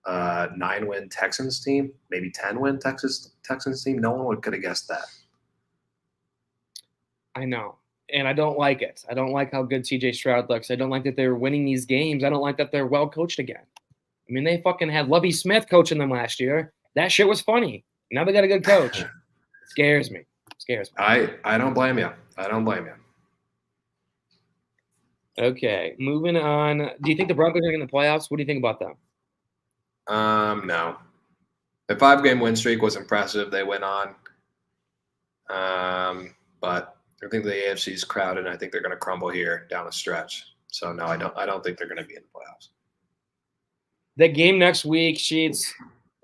9-win Texans team, maybe 10-win Texans team. No one could have guessed that. I know, and I don't like it. I don't like how good C.J. Stroud looks. I don't like that they're winning these games. I don't like that they're well coached again. I mean, they fucking had Lovie Smith coaching them last year. That shit was funny. Now they got a good coach. It scares me. I don't blame you. Okay, moving on. Do you think the Broncos are in the playoffs? What do you think about them? No. The 5-game win streak was impressive. They went on. But I think the AFC is crowded, and I think they're going to crumble here down a stretch. So no, I don't think they're going to be in the playoffs. The game next week, Sheets,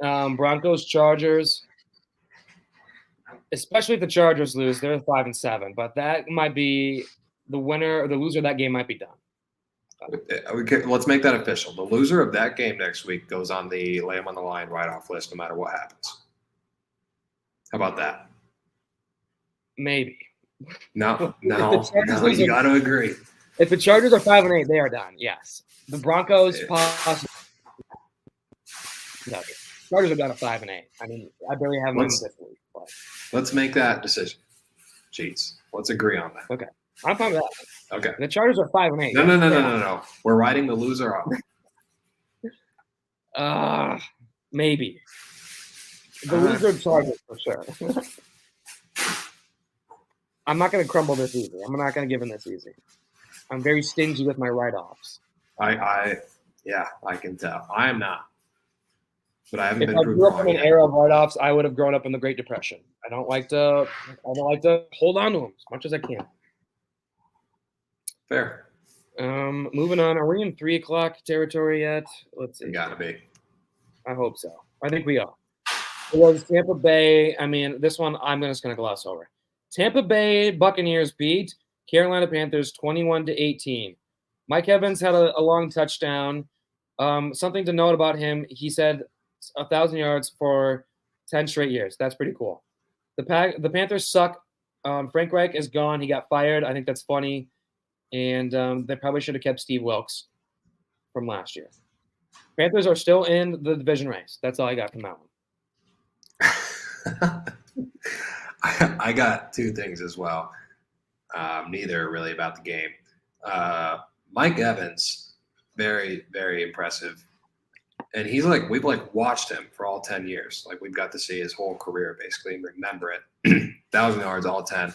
Broncos Chargers. Especially if the Chargers lose, they're 5-7. But that might be the winner or the loser of that game might be done. Let's make that official. The loser of that game next week goes on the lay 'em on the line write-off list, no matter what happens. How about that? Maybe. No, you got to agree. If the Chargers are 5-8, they are done. Yes, the Broncos possibly. Chargers have got a 5-8. I mean, I barely have them in this week. But. Let's make that decision. Jeez, let's agree on that. Okay, I'm fine with that. Okay. The Chargers are 5-8. No. We're writing the loser off. Maybe. The loser Chargers for sure. I'm not going to crumble this easy. I'm not going to give in this easy. I'm very stingy with my write-offs. I can tell. I am not. But I haven't been If I proved grew up wrong in an yet. era of write-offs, I would have grown up in the Great Depression. I don't like to hold on to them as much as I can. Fair. Moving on. Are we in 3 o'clock territory yet? Let's see. You gotta be. I hope so. I think we are. It was Tampa Bay. I mean, this one I'm just going to gloss over. Tampa Bay Buccaneers beat Carolina Panthers 21-18. Mike Evans had a long touchdown. Something to note about him, he said 1,000 yards for 10 straight years. That's pretty cool. The Panthers suck. Frank Reich is gone. He got fired. I think that's funny. And they probably should have kept Steve Wilkes from last year. Panthers are still in the division race. That's all I got from that one. I got 2 things as well. Neither really about the game. Mike Evans, very, very impressive. And he's we've watched him for all 10 years. We've got to see his whole career basically and remember it. 1,000 yards, all 10.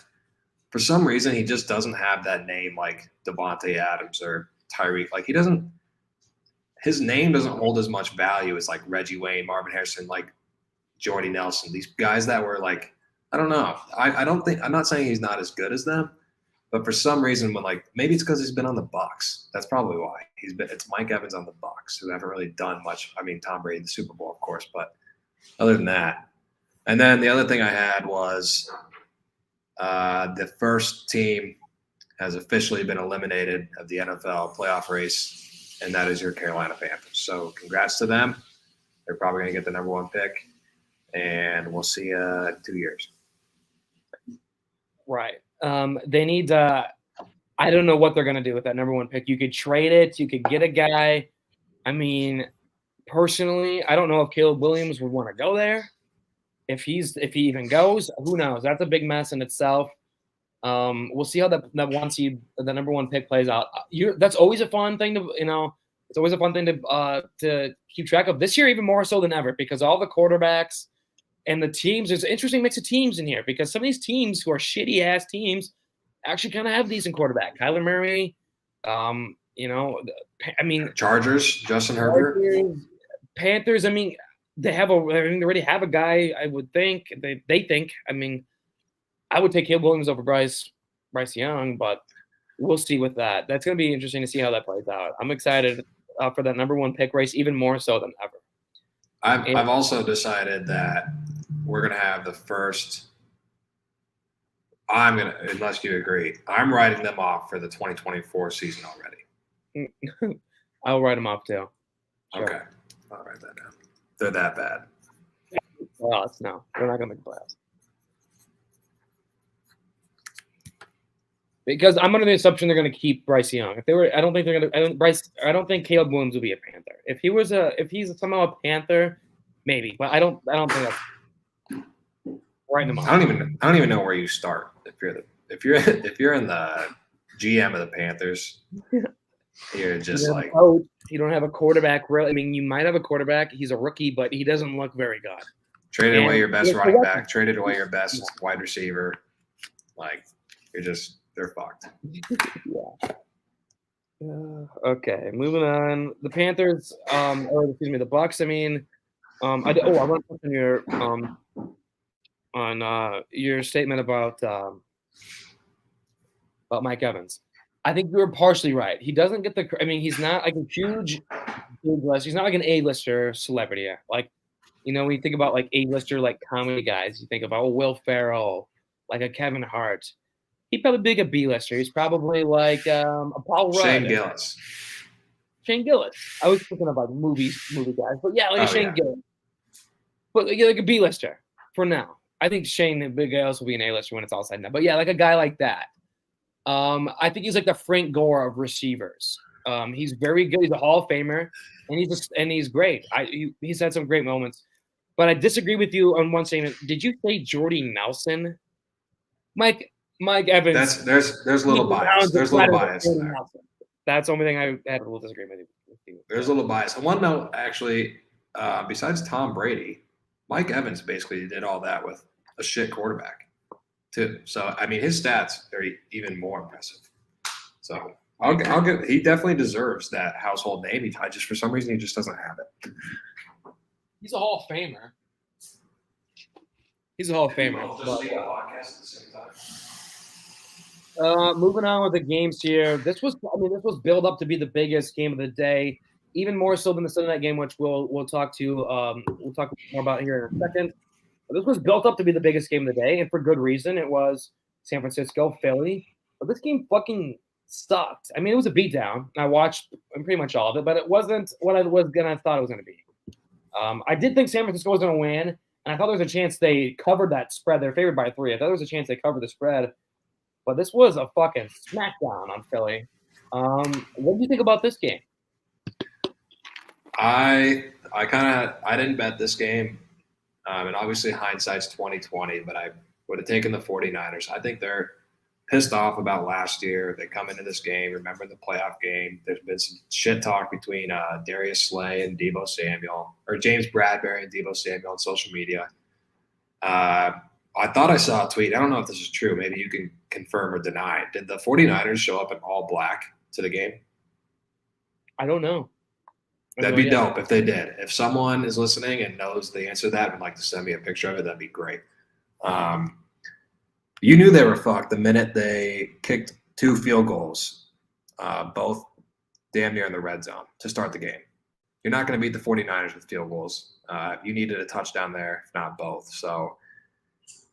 For some reason, he just doesn't have that name like Devontae Adams or Tyreek. His name doesn't hold as much value as Reggie Wayne, Marvin Harrison, Jordy Nelson. These guys that were I don't know. I'm not saying he's not as good as them, but for some reason when maybe it's because he's been on the Bucs. That's probably why. It's Mike Evans on the Bucs who haven't really done much. I mean, Tom Brady, the Super Bowl, of course, but other than that. And then the other thing I had was the first team has officially been eliminated of the NFL playoff race, and that is your Carolina Panthers. So congrats to them. They're probably going to get the number 1 pick, and we'll see you in 2 years. Right. They need I don't know what they're going to do with that number 1 pick. You could trade it. You could get a guy. I mean, personally, I don't know if Caleb Williams would want to go there. If he even goes, who knows? That's a big mess in itself. We'll see how that the number 1 pick plays out. That's always a fun thing to, it's always a fun thing to keep track of this year, even more so than ever, because all the quarterbacks and the teams, there's an interesting mix of teams in here because some of these teams who are shitty ass teams actually kind of have decent quarterback. Kyler Murray, Chargers, Justin Herbert, Panthers. I mean, they already have a guy. I would think they think. I mean, I would take Caleb Williams over Bryce Young, but we'll see with that. That's going to be interesting to see how that plays out. I'm excited for that number 1 pick race, even more so than ever. I've also decided that we're going to have the first. Unless you agree, I'm writing them off for the 2024 season already. I'll write them off too. Sure. Okay, I'll write that down. They're that bad. Playoffs? No, they're not going to make the playoffs. Because I'm under the assumption they're going to keep Bryce Young. If they were, I don't think they're going to. I don't think Caleb Williams will be a Panther. If he's somehow a Panther, maybe. But I don't think that's right in the. I don't even know where you start. If you're in the GM of the Panthers, you're just you don't have a quarterback. Really, I mean, you might have a quarterback. He's a rookie, but he doesn't look very good. Traded away your best running back. Traded away your best wide receiver. They're fucked. Yeah. Okay, moving on. The Panthers, the Bucks. I mean, I want to touch on your statement about Mike Evans. I think you were partially right. He doesn't get the. I mean, he's not like a huge list. He's not like an A-lister celebrity. When you think about A-lister comedy guys, you think about Will Ferrell, a Kevin Hart. He'd probably be a B-lister. He's probably a Paul Rudd. Shane Gillis. I was thinking about movie guys, but yeah, Shane Gillis. But a B-lister for now. I think Shane Gillis will be an A-lister when it's all said and done. But yeah, a guy like that. I think he's the Frank Gore of receivers. He's very good. He's a Hall of Famer, and he's great. He's had some great moments. But I disagree with you on one statement. Did you say Jordy Nelson? Mike Evans. There's little bias. There's a little bias in there. Nelson. That's the only thing I had a little disagreement with you. There's a little bias. I want to know, actually, besides Tom Brady, Mike Evans basically did all that with a shit quarterback, too. So, I mean, his stats are even more impressive. So, I'll give. He definitely deserves that household name. Just for some reason, he just doesn't have it. He's a Hall of Famer. He's a Hall of Famer. Moving on with the games here. This was built up to be the biggest game of the day, even more so than the Sunday night game, which we'll talk more about here in a second. But this was built up to be the biggest game of the day, and for good reason. It was San Francisco, Philly. But this game fucking sucked. I mean, it was a beatdown. I watched pretty much all of it, but it wasn't what I thought it was going to be. I did think San Francisco was going to win, and I thought there was a chance they covered that spread. They're favored by 3. I thought there was a chance they covered the spread. But this was a fucking smackdown on Philly. What do you think about this game? I didn't bet this game, and obviously hindsight's 2020. But I would have taken the 49ers. I think they're pissed off about last year. They come into this game, remember the playoff game. There's been some shit talk between Darius Slay and Deebo Samuel, or James Bradbury and Deebo Samuel on social media. I thought I saw a tweet. I don't know if this is true. Maybe you can confirm or deny. Did the 49ers show up in all black to the game? I don't know. That'd be dope if they did. If someone is listening and knows the answer to that and would like to send me a picture of it, that'd be great. You knew they were fucked the minute they kicked 2 field goals, both damn near in the red zone to start the game. You're not going to beat the 49ers with field goals. You needed a touchdown there, if not both. So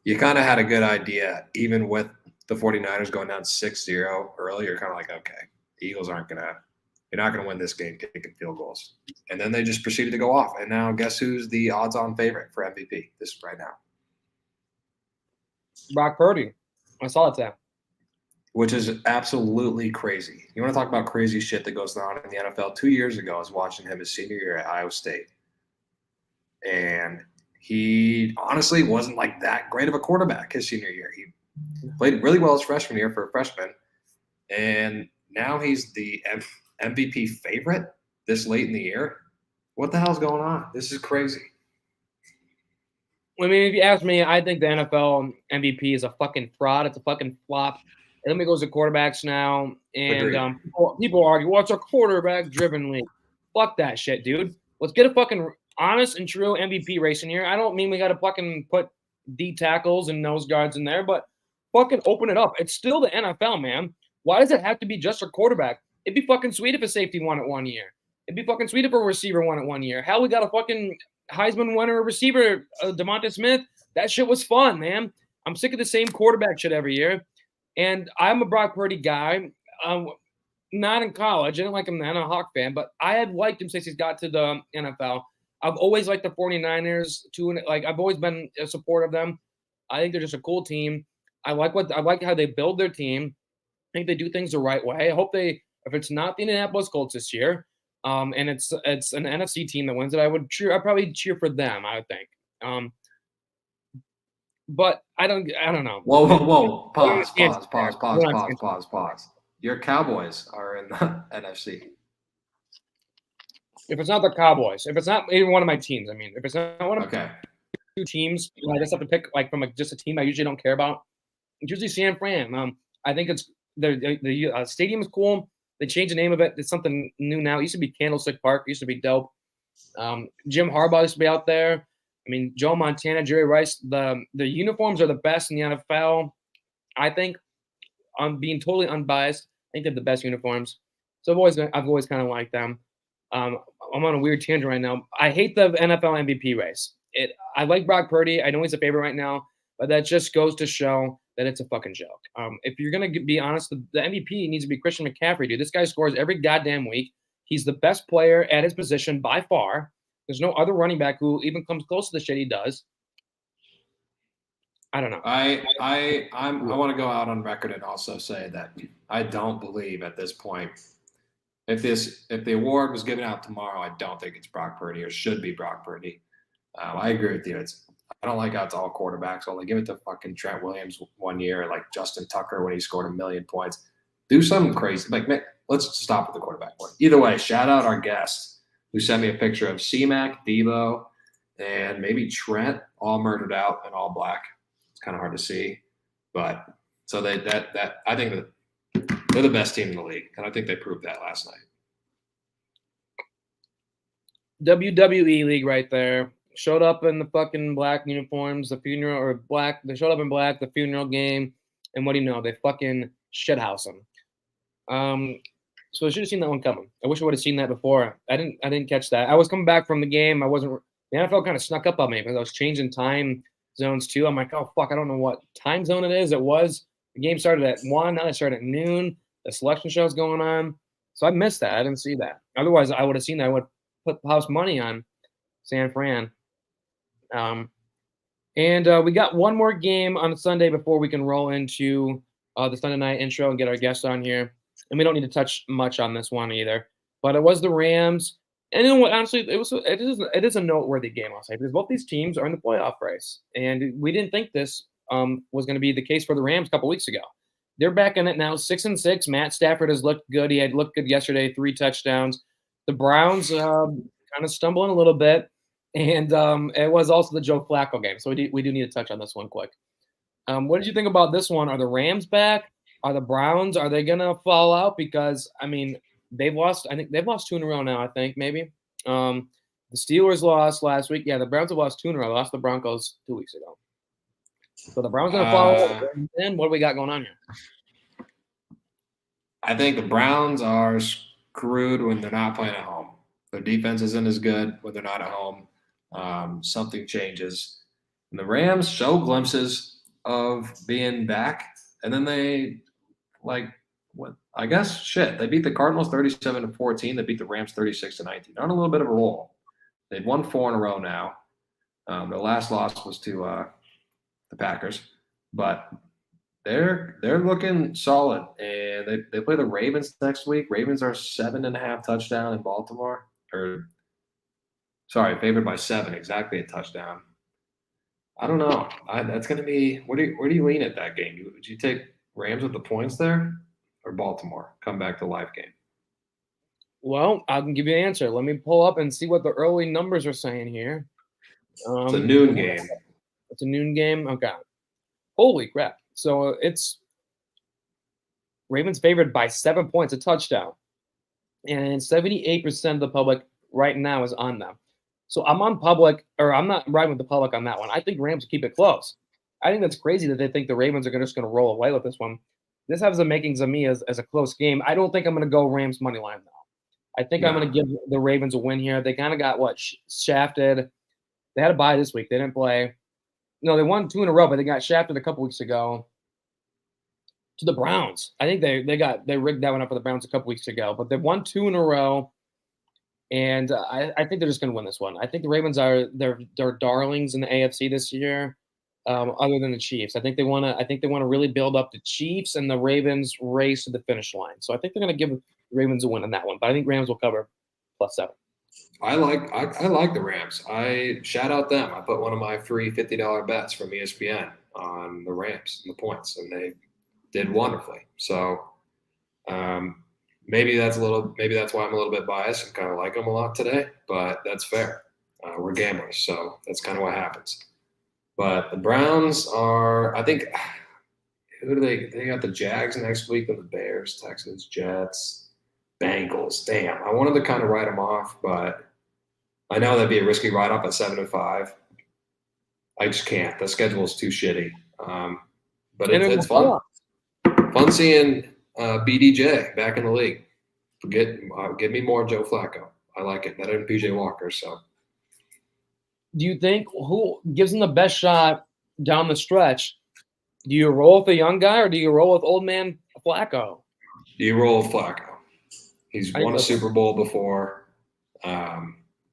you kind of had a good idea, even with the 49ers going down 6-0 early. You're kind of like, okay, the Eagles you're not going to win this game kicking field goals. And then they just proceeded to go off. And now guess who's the odds-on favorite for MVP right now? Brock Purdy. I saw it today. Which is absolutely crazy. You want to talk about crazy shit that goes on in the NFL? 2 years ago, I was watching him his senior year at Iowa State. And he honestly wasn't like that great of a quarterback his senior year. He played really well his freshman year for a freshman. And now he's the MVP favorite this late in the year. What the hell's going on? This is crazy. I mean, if you ask me, I think the NFL MVP is a fucking fraud. It's a fucking flop. And then we goes to quarterbacks now, and people argue, well, it's a quarterback-driven league. Fuck that shit, dude. Let's get a fucking honest and true MVP race in here. I don't mean we got to fucking put D tackles and nose guards in there, but fucking open it up. It's still the NFL, man. Why does it have to be just a quarterback? It'd be fucking sweet if a safety won it 1 year. It'd be fucking sweet if a receiver won it 1 year. Hell, we got a fucking Heisman winner receiver, DeMonte Smith. That shit was fun, man. I'm sick of the same quarterback shit every year. And I'm a Brock Purdy guy. Not in college. I didn't like him then. I'm a Hawk fan. But I had liked him since he's got to the NFL. I've always liked the 49ers, too. I've always been a supporter of them. I think they're just a cool team. I like how they build their team. I think they do things the right way. I hope if it's not the Indianapolis Colts this year, and it's an NFC team that wins it, I'd probably cheer for them, I would think. But I don't know. Whoa. Pause. Your Cowboys are in the NFC. If it's not the Cowboys, if it's not even one of my teams, I mean, if it's not one of 2 teams, I just have to pick from just a team I usually don't care about. It's usually San Fran. I think it's the stadium is cool. They changed the name of it. It's something new now. It used to be Candlestick Park. It used to be dope. Jim Harbaugh used to be out there. I mean, Joe Montana, Jerry Rice. The uniforms are the best in the NFL. I think, I'm being totally unbiased, I think they have the best uniforms. So I've always kind of liked them. I'm on a weird tangent right now. I hate the NFL MVP race. I like Brock Purdy. I know he's a favorite right now, but that just goes to show that it's a fucking joke. If you're going to be honest, the MVP needs to be Christian McCaffrey, dude. This guy scores every goddamn week. He's the best player at his position by far. There's no other running back who even comes close to the shit he does. I don't know. I want to go out on record and also say that I don't believe at this point, if the award was given out tomorrow, I don't think it's Brock Purdy or should be Brock Purdy. I agree with you. I don't like how it's all quarterbacks. Only give it to fucking Trent Williams 1 year, like Justin Tucker when he scored 1,000,000 points. Do something crazy. Like, man, let's stop with the quarterback one. Either way, shout out our guest who sent me a picture of C-Mac, Debo, and maybe Trent all murdered out in all black. It's kind of hard to see, but so I think that they're the best team in the league, and I think they proved that last night. WWE league right there. Showed up in the fucking black uniforms, the funeral or black. They showed up in black, the funeral game, and what do you know? They fucking shithouse them. So I should have seen that one coming. I wish I would have seen that before. I didn't catch that. I was coming back from the game. The NFL kind of snuck up on me because I was changing time zones too. I'm like, oh fuck, I don't know what time zone it is. The game started at 1, now it started at noon. The selection show's going on. So I missed that. I didn't see that. Otherwise I would have seen that. I would put house money on San Fran. We got one more game on Sunday before we can roll into the Sunday night intro and get our guests on here. And we don't need to touch much on this one either. But it was the Rams. And you know what? Honestly, it is a noteworthy game, I'll say, because both these teams are in the playoff race. And we didn't think this was going to be the case for the Rams a couple weeks ago. They're back in it now, 6-6. Matt Stafford has looked good. He had looked good yesterday, 3 touchdowns. The Browns kind of stumbling a little bit. And it was also the Joe Flacco game. So we do need to touch on this one quick. What did you think about this one? Are the Rams back? Are the Browns, are they going to fall out? Because, I mean, they've lost 2 in a row now, I think, maybe. The Steelers lost last week. Yeah, the Browns have lost 2 in a row. They lost the Broncos 2 weeks ago. So the Browns going to fall out. And what do we got going on here? I think the Browns are screwed when they're not playing at home. Their defense isn't as good when they're not at home. Something changes. And the Rams show glimpses of being back, and then they they beat the Cardinals 37-14. They beat the Rams 36-19. They're on a little bit of a roll. They've won 4 in a row now. Their last loss was to the Packers, but they're looking solid. And they play the Ravens next week. Ravens are 7.5 touchdown in Baltimore. Favored by 7, exactly a touchdown. I don't know. That's going to be – where do you lean at that game? Would you take Rams with the points there or Baltimore? Come back to live game. Well, I can give you an answer. Let me pull up and see what the early numbers are saying here. It's a noon game. It's a noon game? Okay. Holy crap. So it's Ravens favored by 7 points, a touchdown. And 78% of the public right now is on them. So I'm on public, or I'm not riding with the public on that one. I think Rams keep it close. I think that's crazy that they think the Ravens are just going to roll away with this one. This has the makings of me as a close game. I don't think I'm going to go Rams money line, though. I think I'm going to give the Ravens a win here. They kind of got, shafted. They had a bye this week. They didn't play. No, they won 2 in a row, but they got shafted a couple weeks ago to the Browns. I think they rigged that one up for the Browns a couple weeks ago, but they won 2 in a row. And I think they're just going to win this one. I think the Ravens are they're darlings in the AFC this year, other than the Chiefs. I think they want to really build up the Chiefs, and the Ravens race to the finish line. So I think they're going to give the Ravens a win on that one. But I think Rams will cover +7. I like the Rams. I shout out them. I put one of my free $50 bets from ESPN on the Rams and the points, and they did wonderfully. So. Maybe that's why I'm a little bit biased and kind of like them a lot today, but that's fair. We're gamblers, so that's kind of what happens. But the Browns are, I think, who do they got the Jags next week, and the Bears, Texans, Jets, Bengals. Damn, I wanted to kind of write them off, but I know that'd be a risky write-off at 7-5. I just can't. The schedule is too shitty. But it's fun. Fun seeing BDJ back in the league. Give me more Joe Flacco. I like it. Better than PJ Walker. So, do you think who gives him the best shot down the stretch? Do you roll with the young guy, or do you roll with old man Flacco? Do you roll with Flacco? He's won a Super Bowl before.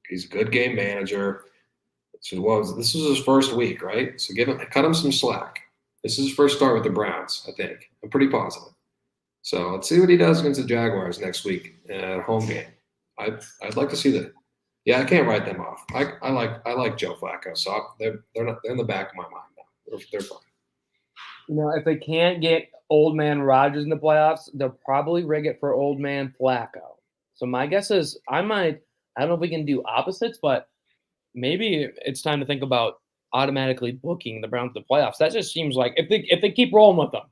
He's a good game manager. So this was his first week, right? So cut him some slack. This is his first start with the Browns, I think. I'm pretty positive. So let's see what he does against the Jaguars next week at a home game. I'd like to see the Yeah, I can't write them off. I like Joe Flacco, so they're in the back of my mind now. They're fine. If they can't get old man Rodgers in the playoffs, they'll probably rig it for old man Flacco. So my guess is I don't know if we can do opposites, but maybe it's time to think about automatically booking the Browns to the playoffs. That just seems like if they keep rolling with them,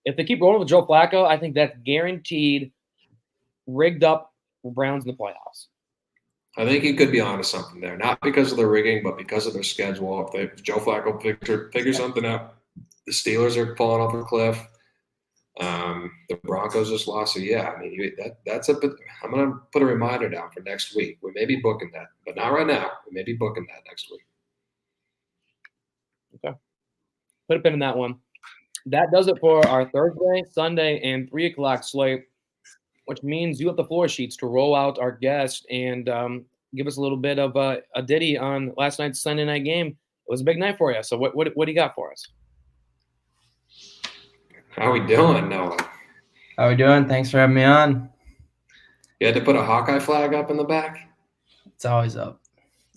if they keep rolling with Joe Flacco, I think that's guaranteed rigged up Browns in the playoffs. I think he could be onto something there, not because of the rigging, but because of their schedule. If Joe Flacco figures something out, the Steelers are falling off a cliff. The Broncos just lost, so yeah. I mean, that's I'm going to put a reminder down for next week. We may be booking that, but not right now. We may be booking that next week. Okay, put a pin in that one. That does it for our Thursday, Sunday, and 3 o'clock slate, which means you have the floor sheets to roll out our guest and give us a little bit of a ditty on last night's Sunday night game. It was a big night for you. So what do you got for us? How we doing, Noah? How we doing? Thanks for having me on. You had to put a Hawkeye flag up in the back? It's always up.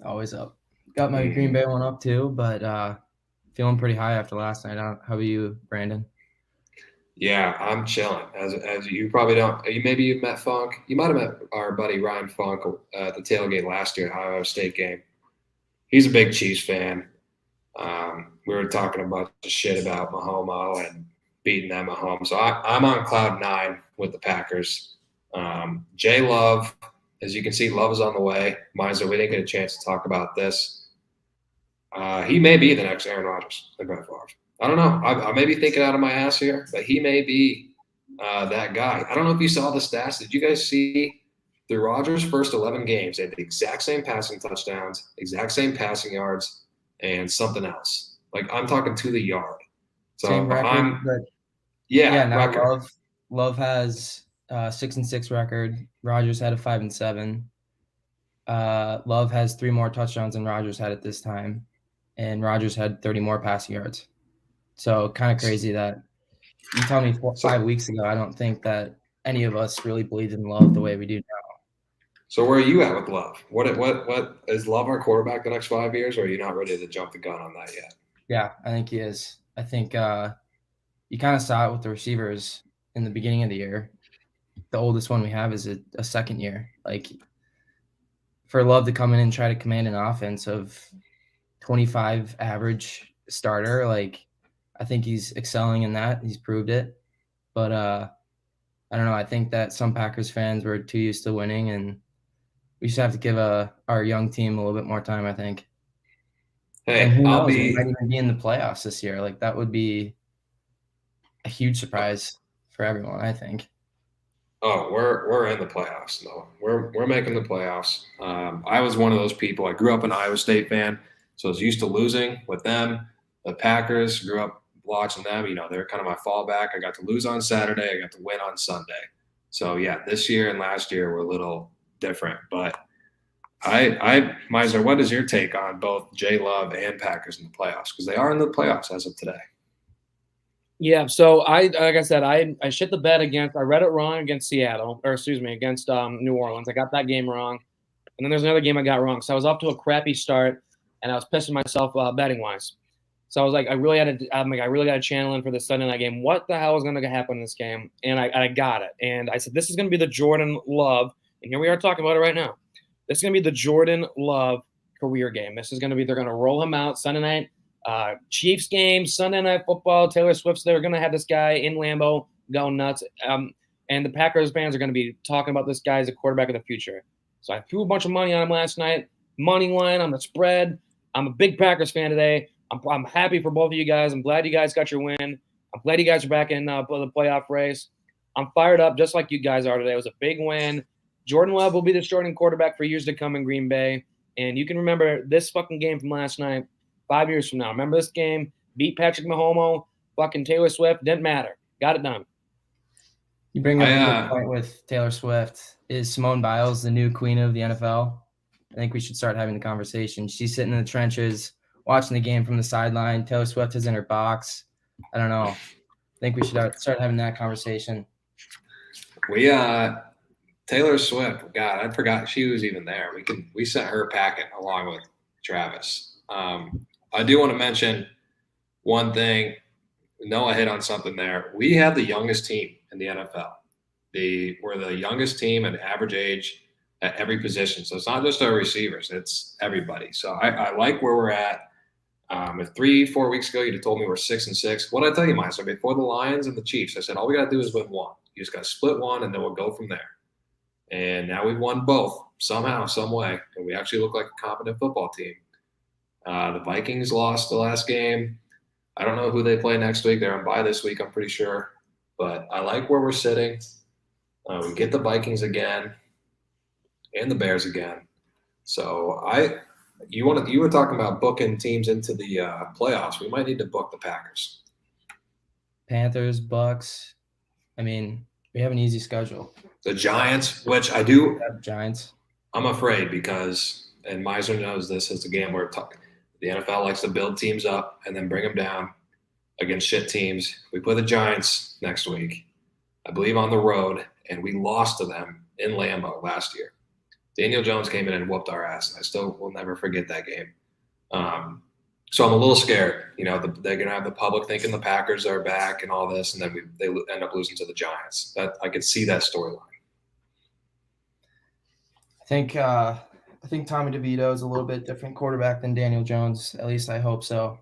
Always up. Got my Green Bay one up too, but feeling pretty high after last night. How about you, Brandon? Yeah, I'm chilling. As you probably don't. Maybe you met Funk. You might have met our buddy Ryan Funk at the tailgate last year at Ohio State game. He's a big Chiefs fan. We were talking a bunch of shit about Mahomes and beating them at home. So I'm on cloud 9 with the Packers. Jay Love, as you can see, Love is on the way. Miser, we didn't get a chance to talk about this. He may be the next Aaron Rodgers. I don't know. I may be thinking out of my ass here, but he may be that guy. I don't know if you saw the stats. Did you guys see through Rodgers' first 11 games, they had the exact same passing touchdowns, exact same passing yards, and something else. Like, I'm talking to the yard. So same record, but now record. Love has 6-6 record. Rodgers had a 5-7. Love has 3 more touchdowns than Rodgers had at this time, and Rodgers had 30 more passing yards. So kind of crazy that you tell me 5 weeks ago. I don't think that any of us really believed in Love the way we do now. So where are you at with Love? What is Love our quarterback the next 5 years, or are you not ready to jump the gun on that yet? Yeah, I think he is. I think you kind of saw it with the receivers in the beginning of the year. The oldest one we have is a second year. Like, for Love to come in and try to command an offense of 25 average starter, like, I think he's excelling in that. He's proved it. But I don't know. I think that some Packers fans were too used to winning, and we just have to give our young team a little bit more time, I think. Hey, and who knows? We might even be in the playoffs this year. Like, that would be a huge surprise for everyone, I think. Oh, we're in the playoffs. No, we're making the playoffs. I was one of those people. I grew up an Iowa State fan, so I was used to losing with them. The Packers, grew up watching them. You know, they're kind of my fallback. I got to lose on Saturday. I got to win on Sunday. So yeah, this year and last year were a little different. But Miser, what is your take on both Jay Love and Packers in the playoffs? Because they are in the playoffs as of today. Yeah, so like I said, I shit the bed I read it wrong against against New Orleans. I got that game wrong. And then there's another game I got wrong. So I was off to a crappy start, and I was pissing myself betting-wise. So I was like, I really got to channel in for the Sunday night game. What the hell is going to happen in this game? And I got it. And I said, this is going to be the Jordan Love. And here we are talking about it right now. This is going to be the Jordan Love career game. This is going to be, they're going to roll him out Sunday night. Chiefs game, Sunday Night Football, Taylor Swift's they're going to have this guy in Lambeau going nuts. And the Packers fans are going to be talking about this guy as a quarterback of the future. So I threw a bunch of money on him last night. Money line on the spread. I'm a big Packers fan today. I'm happy for both of you guys. I'm glad you guys got your win. I'm glad you guys are back in the playoff race. I'm fired up just like you guys are today. It was a big win. Jordan Love will be the starting quarterback for years to come in Green Bay. And you can remember this fucking game from last night 5 years from now. Remember this game? Beat Patrick Mahomes, fucking Taylor Swift. Didn't matter. Got it done. You bring up a good point with Taylor Swift. Is Simone Biles the new queen of the NFL? I think we should start having the conversation. She's sitting in the trenches, watching the game from the sideline. Taylor Swift is in her box. I don't know. I think we should start having that conversation. Taylor Swift. God, I forgot she was even there. We sent her a packet along with Travis. I do want to mention one thing. Noah hit on something there. We have the youngest team in the NFL. We're the youngest team at average age at every position. So it's not just our receivers; it's everybody. So I like where we're at. If 3-4 weeks ago you'd have told me we're 6-6, what did I tell you, Meister? Before the Lions and the Chiefs, I said all we got to do is win one. You just got to split one, and then we'll go from there. And now we've won both somehow, some way, and we actually look like a competent football team. The Vikings lost the last game. I don't know who they play next week. They're on bye this week, I'm pretty sure. But I like where we're sitting. We get the Vikings again and the Bears again. So you were talking about booking teams into the playoffs. We might need to book the Packers. Panthers, Bucks. I mean, we have an easy schedule. The Giants, which I do. Giants. I'm afraid because, and Meisner knows this is the game where the NFL likes to build teams up and then bring them down against shit teams. We play the Giants next week, I believe on the road, and we lost to them in Lambeau last year. Daniel Jones came in and whooped our ass, and I still will never forget that game. So I'm a little scared. You know, they're going to have the public thinking the Packers are back and all this, and then they end up losing to the Giants. That I could see that storyline. I think Tommy DeVito is a little bit different quarterback than Daniel Jones. At least I hope so.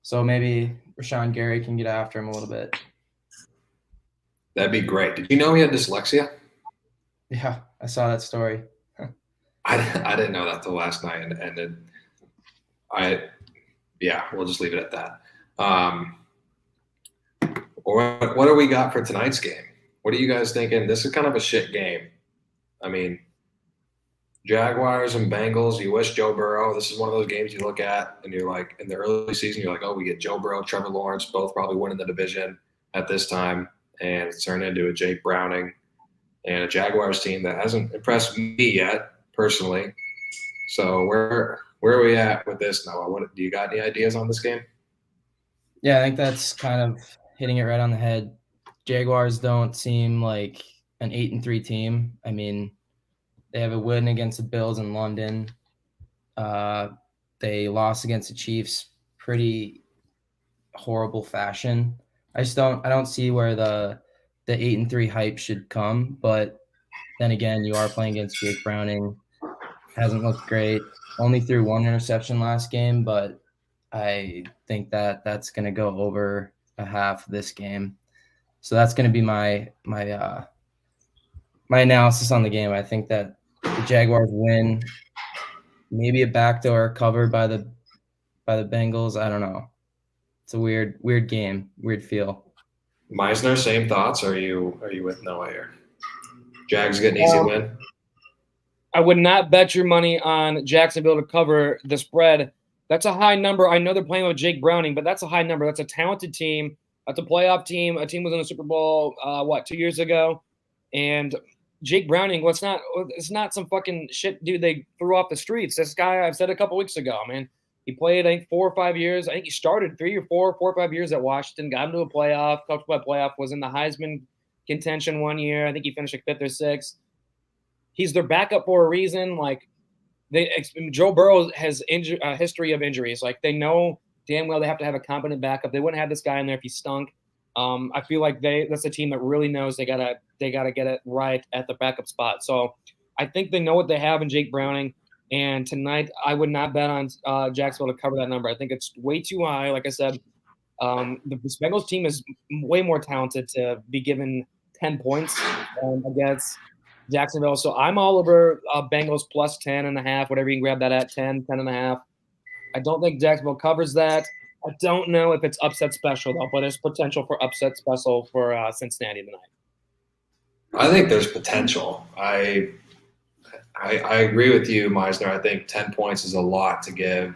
So maybe Rashawn Gary can get after him a little bit. That'd be great. Did you know he had dyslexia? Yeah, I saw that story. I didn't know that till last night, and we'll just leave it at that. Or what do we got for tonight's game? What are you guys thinking? This is kind of a shit game. I mean, Jaguars and Bengals, you wish Joe Burrow. This is one of those games you look at and you're like, in the early season, you're like, oh, we get Joe Burrow, Trevor Lawrence, both probably winning the division at this time. And it's turned into a Jake Browning and a Jaguars team that hasn't impressed me yet, personally. So where are we at with this, Noah? Do you got any ideas on this game? Yeah, I think that's kind of hitting it right on the head. Jaguars don't seem like an 8-3 team. I mean, they have a win against the Bills in London. They lost against the Chiefs pretty horrible fashion. I don't see where the 8-3 hype should come, but then again, you are playing against Jake Browning. Hasn't looked great. Only threw one interception last game, but I think that's going to go over a half this game. So that's going to be my analysis on the game. I think that the Jaguars win, maybe a backdoor covered by the Bengals. I don't know. It's a weird game, weird feel. Meisner, same thoughts? Or are you with Noah here? Jags get an easy win. I would not bet your money on Jacksonville to cover the spread. That's a high number. I know they're playing with Jake Browning, but that's a high number. That's a talented team. That's a playoff team. A team was in the Super Bowl, 2 years ago? And Jake Browning, it's not some fucking shit dude they threw off the streets. This guy, I've said a couple weeks ago, man. He played, I think, 4 or 5 years. I think he started 4 or 5 years at Washington, got into a playoff, coached by playoff, was in the Heisman contention 1 year. I think he finished like 5th or 6th. He's their backup for a reason. Like, Joe Burrow has a history of injuries. Like, they know damn well they have to have a competent backup. They wouldn't have this guy in there if he stunk. I feel like that's a team that really knows they gotta get it right at the backup spot. So I think they know what they have in Jake Browning. And tonight, I would not bet on Jacksonville to cover that number. I think it's way too high. Like I said, the Bengals team is way more talented to be given 10 points against Jacksonville. So I'm all over Bengals plus 10.5, whatever you can grab that at, 10.5. I don't think Jacksonville covers that. I don't know if it's upset special, though, but there's potential for upset special for Cincinnati tonight. I think there's potential. I agree with you, Meisner. I think 10 points is a lot to give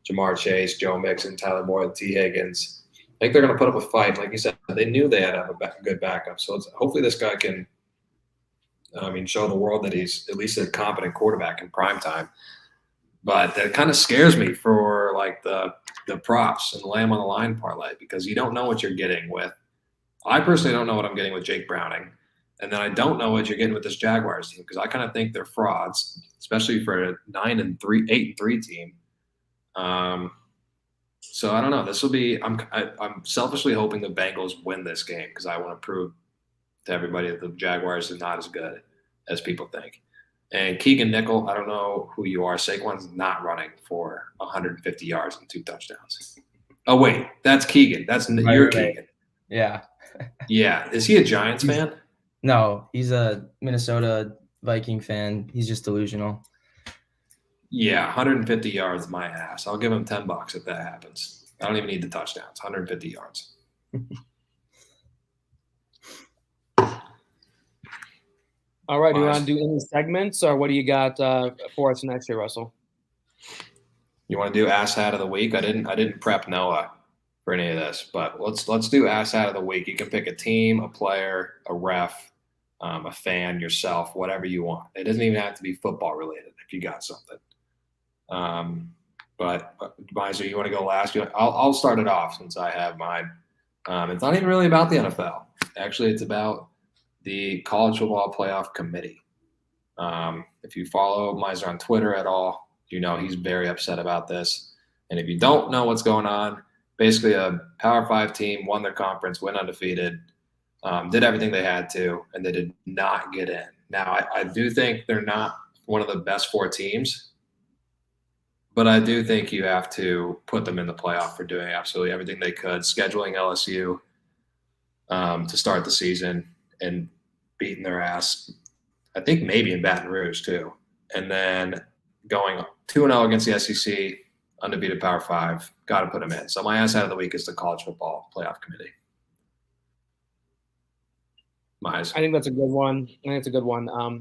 Jamar Chase, Joe Mixon, Tyler Boyd, T. Higgins. I think they're going to put up a fight. Like you said, they knew they had to have a good backup. So hopefully this guy can, show the world that he's at least a competent quarterback in prime time. But that kind of scares me for like the props and the lamb on the line parlay, because you don't know what you're getting with. I personally don't know what I'm getting with Jake Browning. And then I don't know what you're getting with this Jaguars team because I kind of think they're frauds, especially for a 8-3 team. So I don't know. This will be. I'm selfishly hoping the Bengals win this game because I want to prove to everybody that the Jaguars is not as good as people think. And Keegan Nickel, I don't know who you are. Saquon's not running for 150 yards and 2 touchdowns. Oh wait, that's Keegan. That's your Keegan. Yeah. Yeah. Is he a Giants fan? No, he's a Minnesota Viking fan. He's just delusional. Yeah, 150 yards, my ass. I'll give him $10 if that happens. I don't even need the touchdowns. 150 yards. All right, do you want to do any segments, or what do you got for us next year, Russell? You want to do ass hat of the week? I didn't prep Noah for any of this, but let's do ass hat of the week. You can pick a team, a player, a ref, a fan, yourself, whatever you want. It doesn't even have to be football related if you got something. But Miser, you want to go last? I'll start it off since I have mine. It's not even really about the NFL. Actually, it's about the College Football Playoff Committee. If you follow Miser on Twitter at all, you know he's very upset about this. And if you don't know what's going on, basically a Power 5 team won their conference, went undefeated, did everything they had to, and they did not get in. Now, I do think they're not one of the best 4 teams, but I do think you have to put them in the playoff for doing absolutely everything they could, scheduling LSU to start the season and beating their ass, I think maybe in Baton Rouge too, and then going 2-0 against the SEC, undefeated Power 5, got to put them in. So my ass out of the week is the College Football Playoff Committee. I think that's a good one.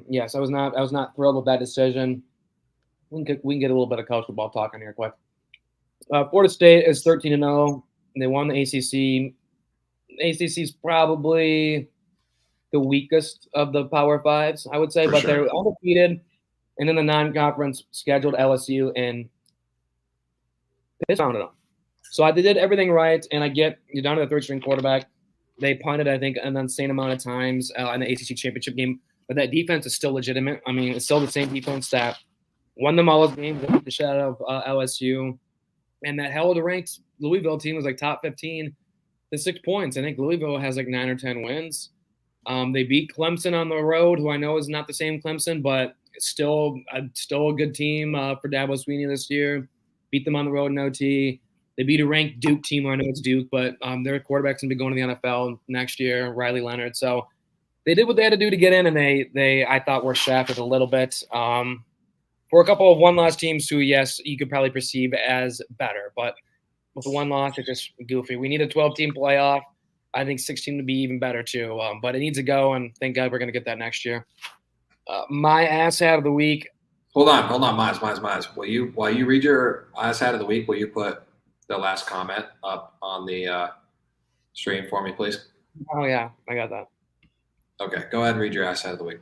Yes, I was not thrilled with that decision. We can get a little bit of college football talk on here quick. Florida State is 13-0. They won the ACC. The ACC is probably the weakest of the Power 5s, I would say, but they're undefeated. And then the non-conference scheduled LSU and they pounded them. So they did everything right, and I get you're down to the third-string quarterback. They punted, I think, an insane amount of times in the ACC championship game, but that defense is still legitimate. I mean, it's still the same defense that won them all those games, beat the shit out of LSU, and that held-ranked Louisville team was like top 15 to 6 points. I think Louisville has like 9 or 10 wins. They beat Clemson on the road, who I know is not the same Clemson, but still a good team for Dabo Swinney this year. Beat them on the road in OT. They beat a ranked Duke team. I know it's Duke, but their quarterback's going to be going to the NFL next year, Riley Leonard. So they did what they had to do to get in, and they I thought were shafted a little bit. For a couple of one-loss teams who, yes, you could probably perceive as better, but with the one loss, it's just goofy. We need a 12-team playoff. I think 16 would be even better too, but it needs to go, and thank God we're going to get that next year. My ass hat of the week. Hold on, Miles. While you read your ass hat of the week, will you put the last comment up on the stream for me, please? Oh yeah, I got that. Okay, go ahead and read your ass hat of the week.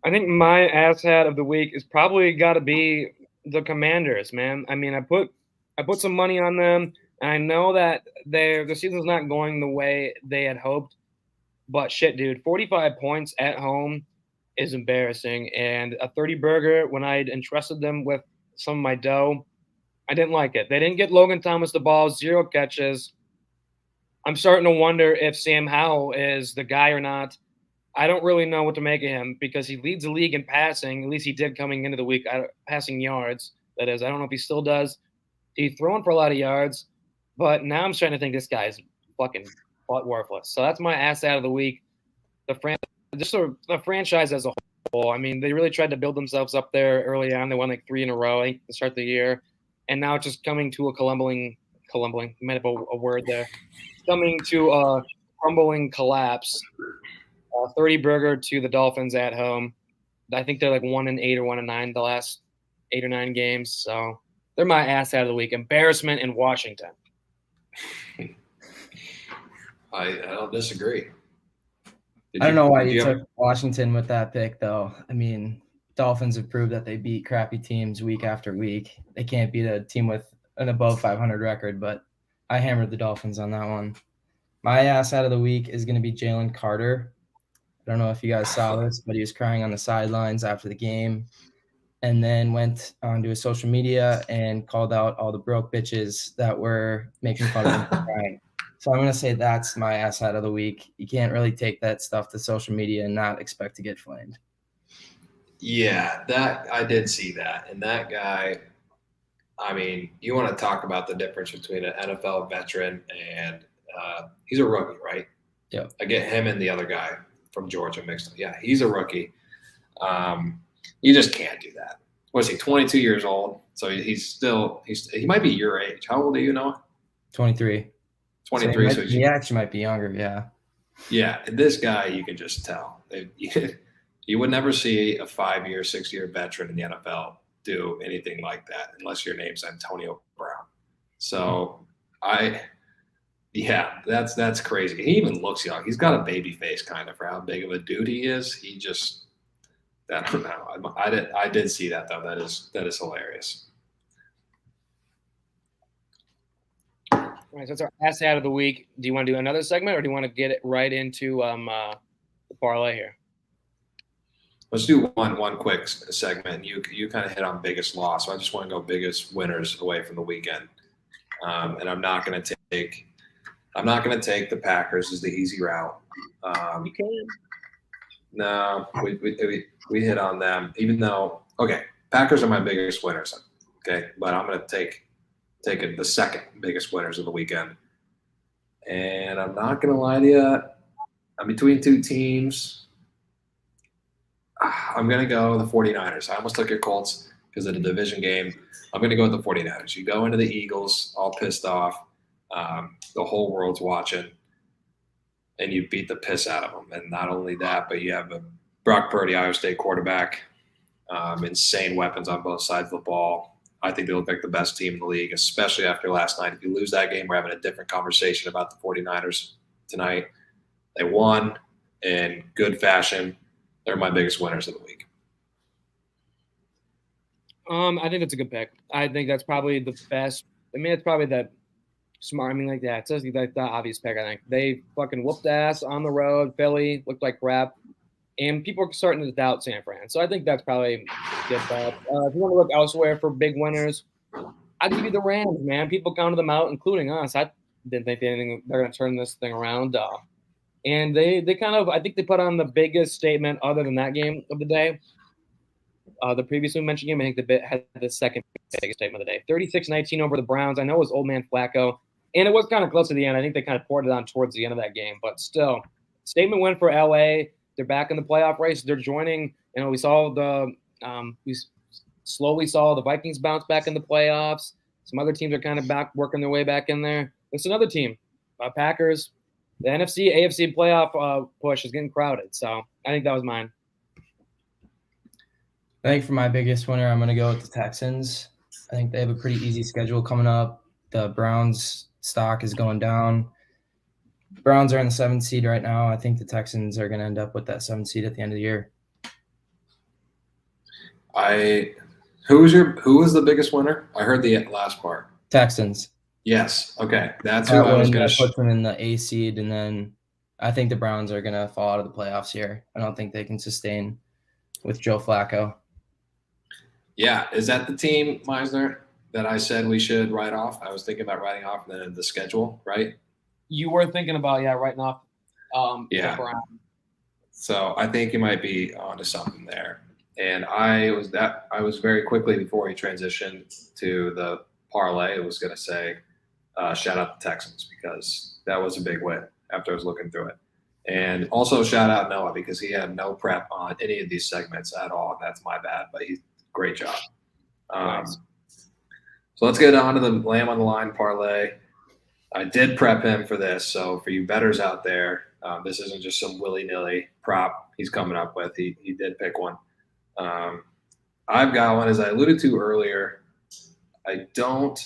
I think my ass hat of the week is probably got to be the Commanders, man. I mean, I put some money on them, and I know that the season's not going the way they had hoped. But shit, dude, 45 points at home is embarrassing. And a 30 burger, when I'd entrusted them with some of my dough, I didn't like it. They didn't get Logan Thomas the ball, 0 catches. I'm starting to wonder if Sam Howell is the guy or not. I don't really know what to make of him because he leads the league in passing. At least he did coming into the week, passing yards. That is, I don't know if he still does. He's throwing for a lot of yards. But now I'm starting to think this guy's fucking worthless. So that's my ass out of the week. The franchise as a whole. I mean, they really tried to build themselves up there early on. They won like 3 in a row to start the year, and now it's just coming to a crumbling. Might have a word there. Coming to a crumbling collapse. 30 burger to the Dolphins at home. I think they're like 1-8 or 1-9 the last 8 or 9 games. So they're my ass out of the week. Embarrassment in Washington. I don't disagree. I don't know why you took Washington with that pick, though. I mean, Dolphins have proved that they beat crappy teams week after week. They can't beat a team with an above 500 record, but I hammered the Dolphins on that one. My ass out of the week is going to be Jalen Carter. I don't know if you guys saw this, but he was crying on the sidelines after the game, and then went onto his social media and called out all the broke bitches that were making fun of him for crying. So I'm going to say that's my asshat of the week. You can't really take that stuff to social media and not expect to get flamed. Yeah, that I did see that. And that guy, I mean, you want to talk about the difference between an NFL veteran and he's a rookie, right? Yeah. I get him and the other guy from Georgia mixed up. Yeah, he's a rookie. You just can't do that. What is he, 22 years old? So he might be your age. How old are you, Noah? 23. 23. So he actually might be younger, yeah. Yeah, this guy, you can just tell. You would never see a 5-year, 6-year veteran in the NFL do anything like that unless your name's Antonio Brown. So that's crazy. He even looks young. He's got a baby face kind of for how big of a dude he is. I don't know. I did see that though. That is hilarious. All right, so that's our asshat of the week. Do you want to do another segment, or do you want to get it right into the parlay here? Let's do one quick segment. You kind of hit on biggest loss. So I just want to go biggest winners away from the weekend. And I'm not going to take the Packers as the easy route. You can. No, we hit on them. Even though Packers are my biggest winners. Okay, but I'm going to take it the second biggest winners of the weekend. And I'm not going to lie to you. I'm between two teams. I'm going to go the 49ers. I almost took your Colts because of the division game. I'm going to go with the 49ers. You go into the Eagles all pissed off. The whole world's watching. And you beat the piss out of them. And not only that, but you have a Brock Purdy, Iowa State quarterback, insane weapons on both sides of the ball. I think they look like the best team in the league, especially after last night. If you lose that game, we're having a different conversation about the 49ers tonight. They won in good fashion. They're my biggest winners of the week. I think that's a good pick. I think that's probably the best. I mean, it's probably the smart. I mean, like that. It's just like the obvious pick. I think they fucking whooped ass on the road. Philly looked like crap, and people are starting to doubt San Fran. So I think that's probably a good bet. If you want to look elsewhere for big winners, I'd give you the Rams, man. People counted them out, including us. I didn't think they're going to turn this thing around. And they kind of, I think they put on the biggest statement other than that game of the day. The previously mentioned game, I think the had the second biggest statement of the day. 36-19 over the Browns. I know it was old man Flacco, and it was kind of close to the end. I think they kind of poured it on towards the end of that game, but still, statement win for LA. They're back in the playoff race. They're joining. You know, we saw we slowly saw the Vikings bounce back in the playoffs. Some other teams are kind of back working their way back in there. There's another team, Packers. The NFC, AFC playoff push is getting crowded. So I think that was mine. I think for my biggest winner, I'm going to go with the Texans. I think they have a pretty easy schedule coming up. The Browns stock is going down. Browns are in the 7th seed right now. I think the Texans are going to end up with that 7th seed at the end of the year. Who was the biggest winner? I heard the last part. Texans. Yes. Okay. That's who I was going to put them in the A seed, and then I think the Browns are going to fall out of the playoffs here. I don't think they can sustain with Joe Flacco. Yeah. Is that the team, Meisner, that I said we should write off? I was thinking about writing off the schedule, right? You were thinking about, writing off the Brown. So I think you might be onto something there. And I was very quickly before he transitioned to the parlay, I was going to say, shout out the Texans because that was a big win after I was looking through it. And also shout out Noah because he had no prep on any of these segments at all. That's my bad, but great job. Nice. So let's get on to the Lamb on the Line parlay. I did prep him for this. So for you bettors out there, this isn't just some willy-nilly prop he's coming up with. He did pick one. I've got one, as I alluded to earlier. I don't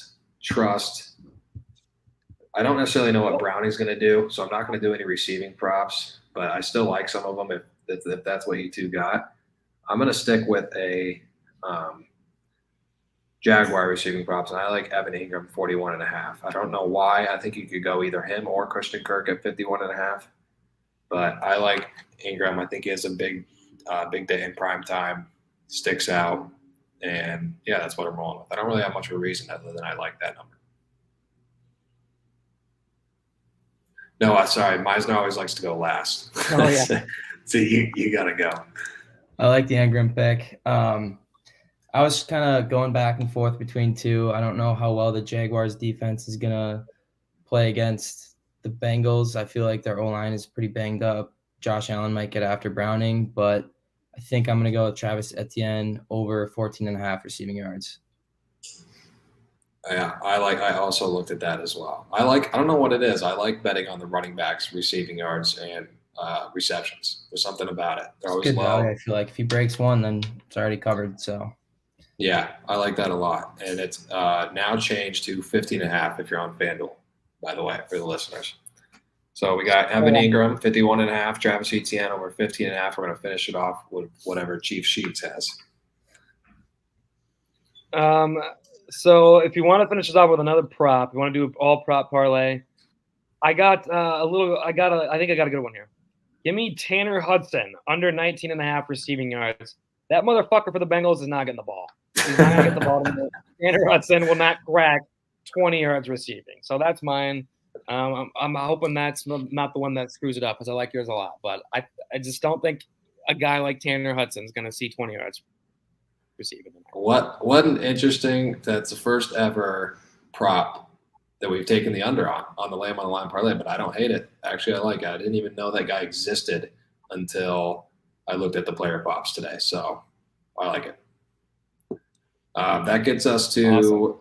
necessarily know what Browning's going to do, so I'm not going to do any receiving props, but I still like some of them if that's what you two got. I'm going to stick with a Jaguar receiving props, and I like Evan Ingram 41.5. I don't know why. I think you could go either him or Christian Kirk at 51.5. But I like Ingram. I think he has a big day in prime time, sticks out. And, yeah, that's what I'm rolling with. I don't really have much of a reason other than I like that number. No, sorry. Meisner always likes to go last. Oh, yeah. So you got to go. I like the Ingram pick. I was kind of going back and forth between two. I don't know how well the Jaguars defense is going to play against the Bengals. I feel like their O-line is pretty banged up. Josh Allen might get after Browning, but I think I'm going to go with Travis Etienne over 14.5 receiving yards. Yeah, I also looked at that as well. I don't know what it is. I like betting on the running backs, receiving yards, and receptions. There's something about it. They're always Good low. value. I feel like if he breaks one, then it's already covered. So yeah, I like that a lot. And it's now changed to 15.5 if you're on FanDuel, by the way, for the listeners. So we got Evan Ingram, 51.5, Travis Etienne over 15.5. We're going to finish it off with whatever Chief Sheets has. So if you want to finish this off with another prop, you want to do all prop parlay. I think I got a good one here. Give me Tanner Hudson under 19.5 receiving yards. That motherfucker for the Bengals is not getting the ball. He's not going to get the ball. Tanner Hudson will not crack 20 yards receiving. So that's mine. I'm hoping that's not the one that screws it up because I like yours a lot. But I just don't think a guy like Tanner Hudson is going to see 20 yards receiving. What an interesting – that's the first ever prop that we've taken the under on the Lamb on the Line parlay, but I don't hate it. Actually, I like it. I didn't even know that guy existed until I looked at the player props today. So I like it. That gets us to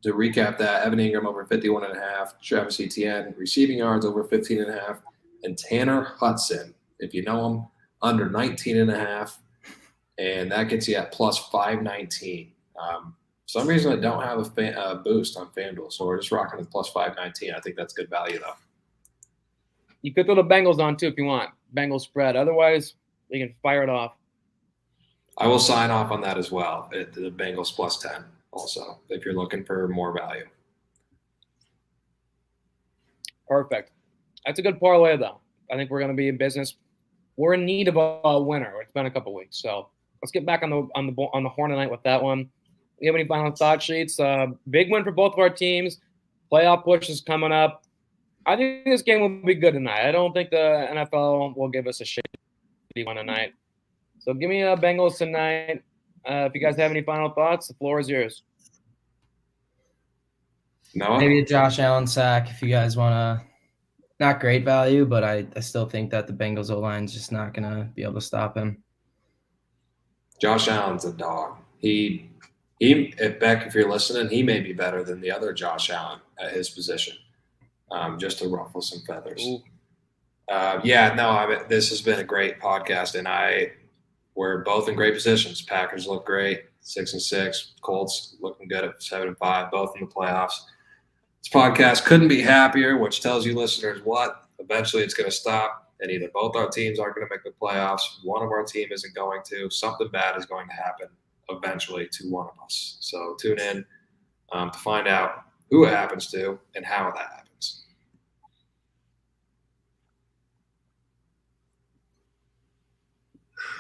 recap that, Evan Ingram over 51.5, Travis Etienne receiving yards over 15.5, and Tanner Hudson, if you know him, under 19.5, and that gets you at plus 519. For some reason, I don't have a boost on FanDuel, so we're just rocking with plus 519. I think that's good value, though. You could throw the Bengals on, too, if you want. Bengals spread. Otherwise, you can fire it off. I will sign off on that as well, at the Bengals plus 10 also, if you're looking for more value. Perfect. That's a good parlay, though. I think we're going to be in business. We're in need of a winner. It's been a couple weeks, so let's get back on the horn tonight with that one. You have any final thought sheets? Big win for both of our teams. Playoff push is coming up. I think this game will be good tonight. I don't think the NFL will give us a shitty one tonight. So give me Bengals tonight. If you guys have any final thoughts, the floor is yours. Noah? maybe a Josh Allen sack if you guys want to. Not great value, but I still think that the Bengals O-line is just not going to be able to stop him. Josh Allen's a dog. Beck, if you're listening, he may be better than the other Josh Allen at his position, just to ruffle some feathers. This has been a great podcast, and we're both in great positions. Packers look great, 6-6. Colts looking good at 7-5, both in the playoffs. This podcast couldn't be happier, which tells you listeners what? Eventually it's going to stop, and either both our teams aren't going to make the playoffs, one of our team isn't going to, something bad is going to happen eventually to one of us. So tune in to find out who it happens to and how that happens.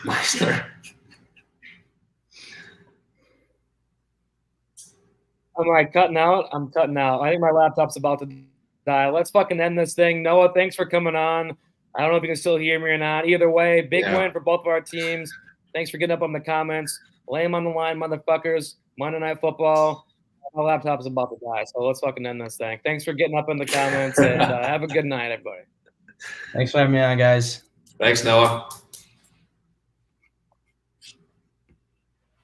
Meister. Am I cutting out? I'm cutting out. I think my laptop's about to die. Let's fucking end this thing. Noah, thanks for coming on. I don't know if you can still hear me or not. Either way, big win for both of our teams. Thanks for getting up on the comments. Lame on the line, motherfuckers. Monday Night Football. My laptop's about to die, so let's fucking end this thing. Thanks for getting up in the comments, and have a good night, everybody. Thanks for having me on, guys. Thanks, Noah.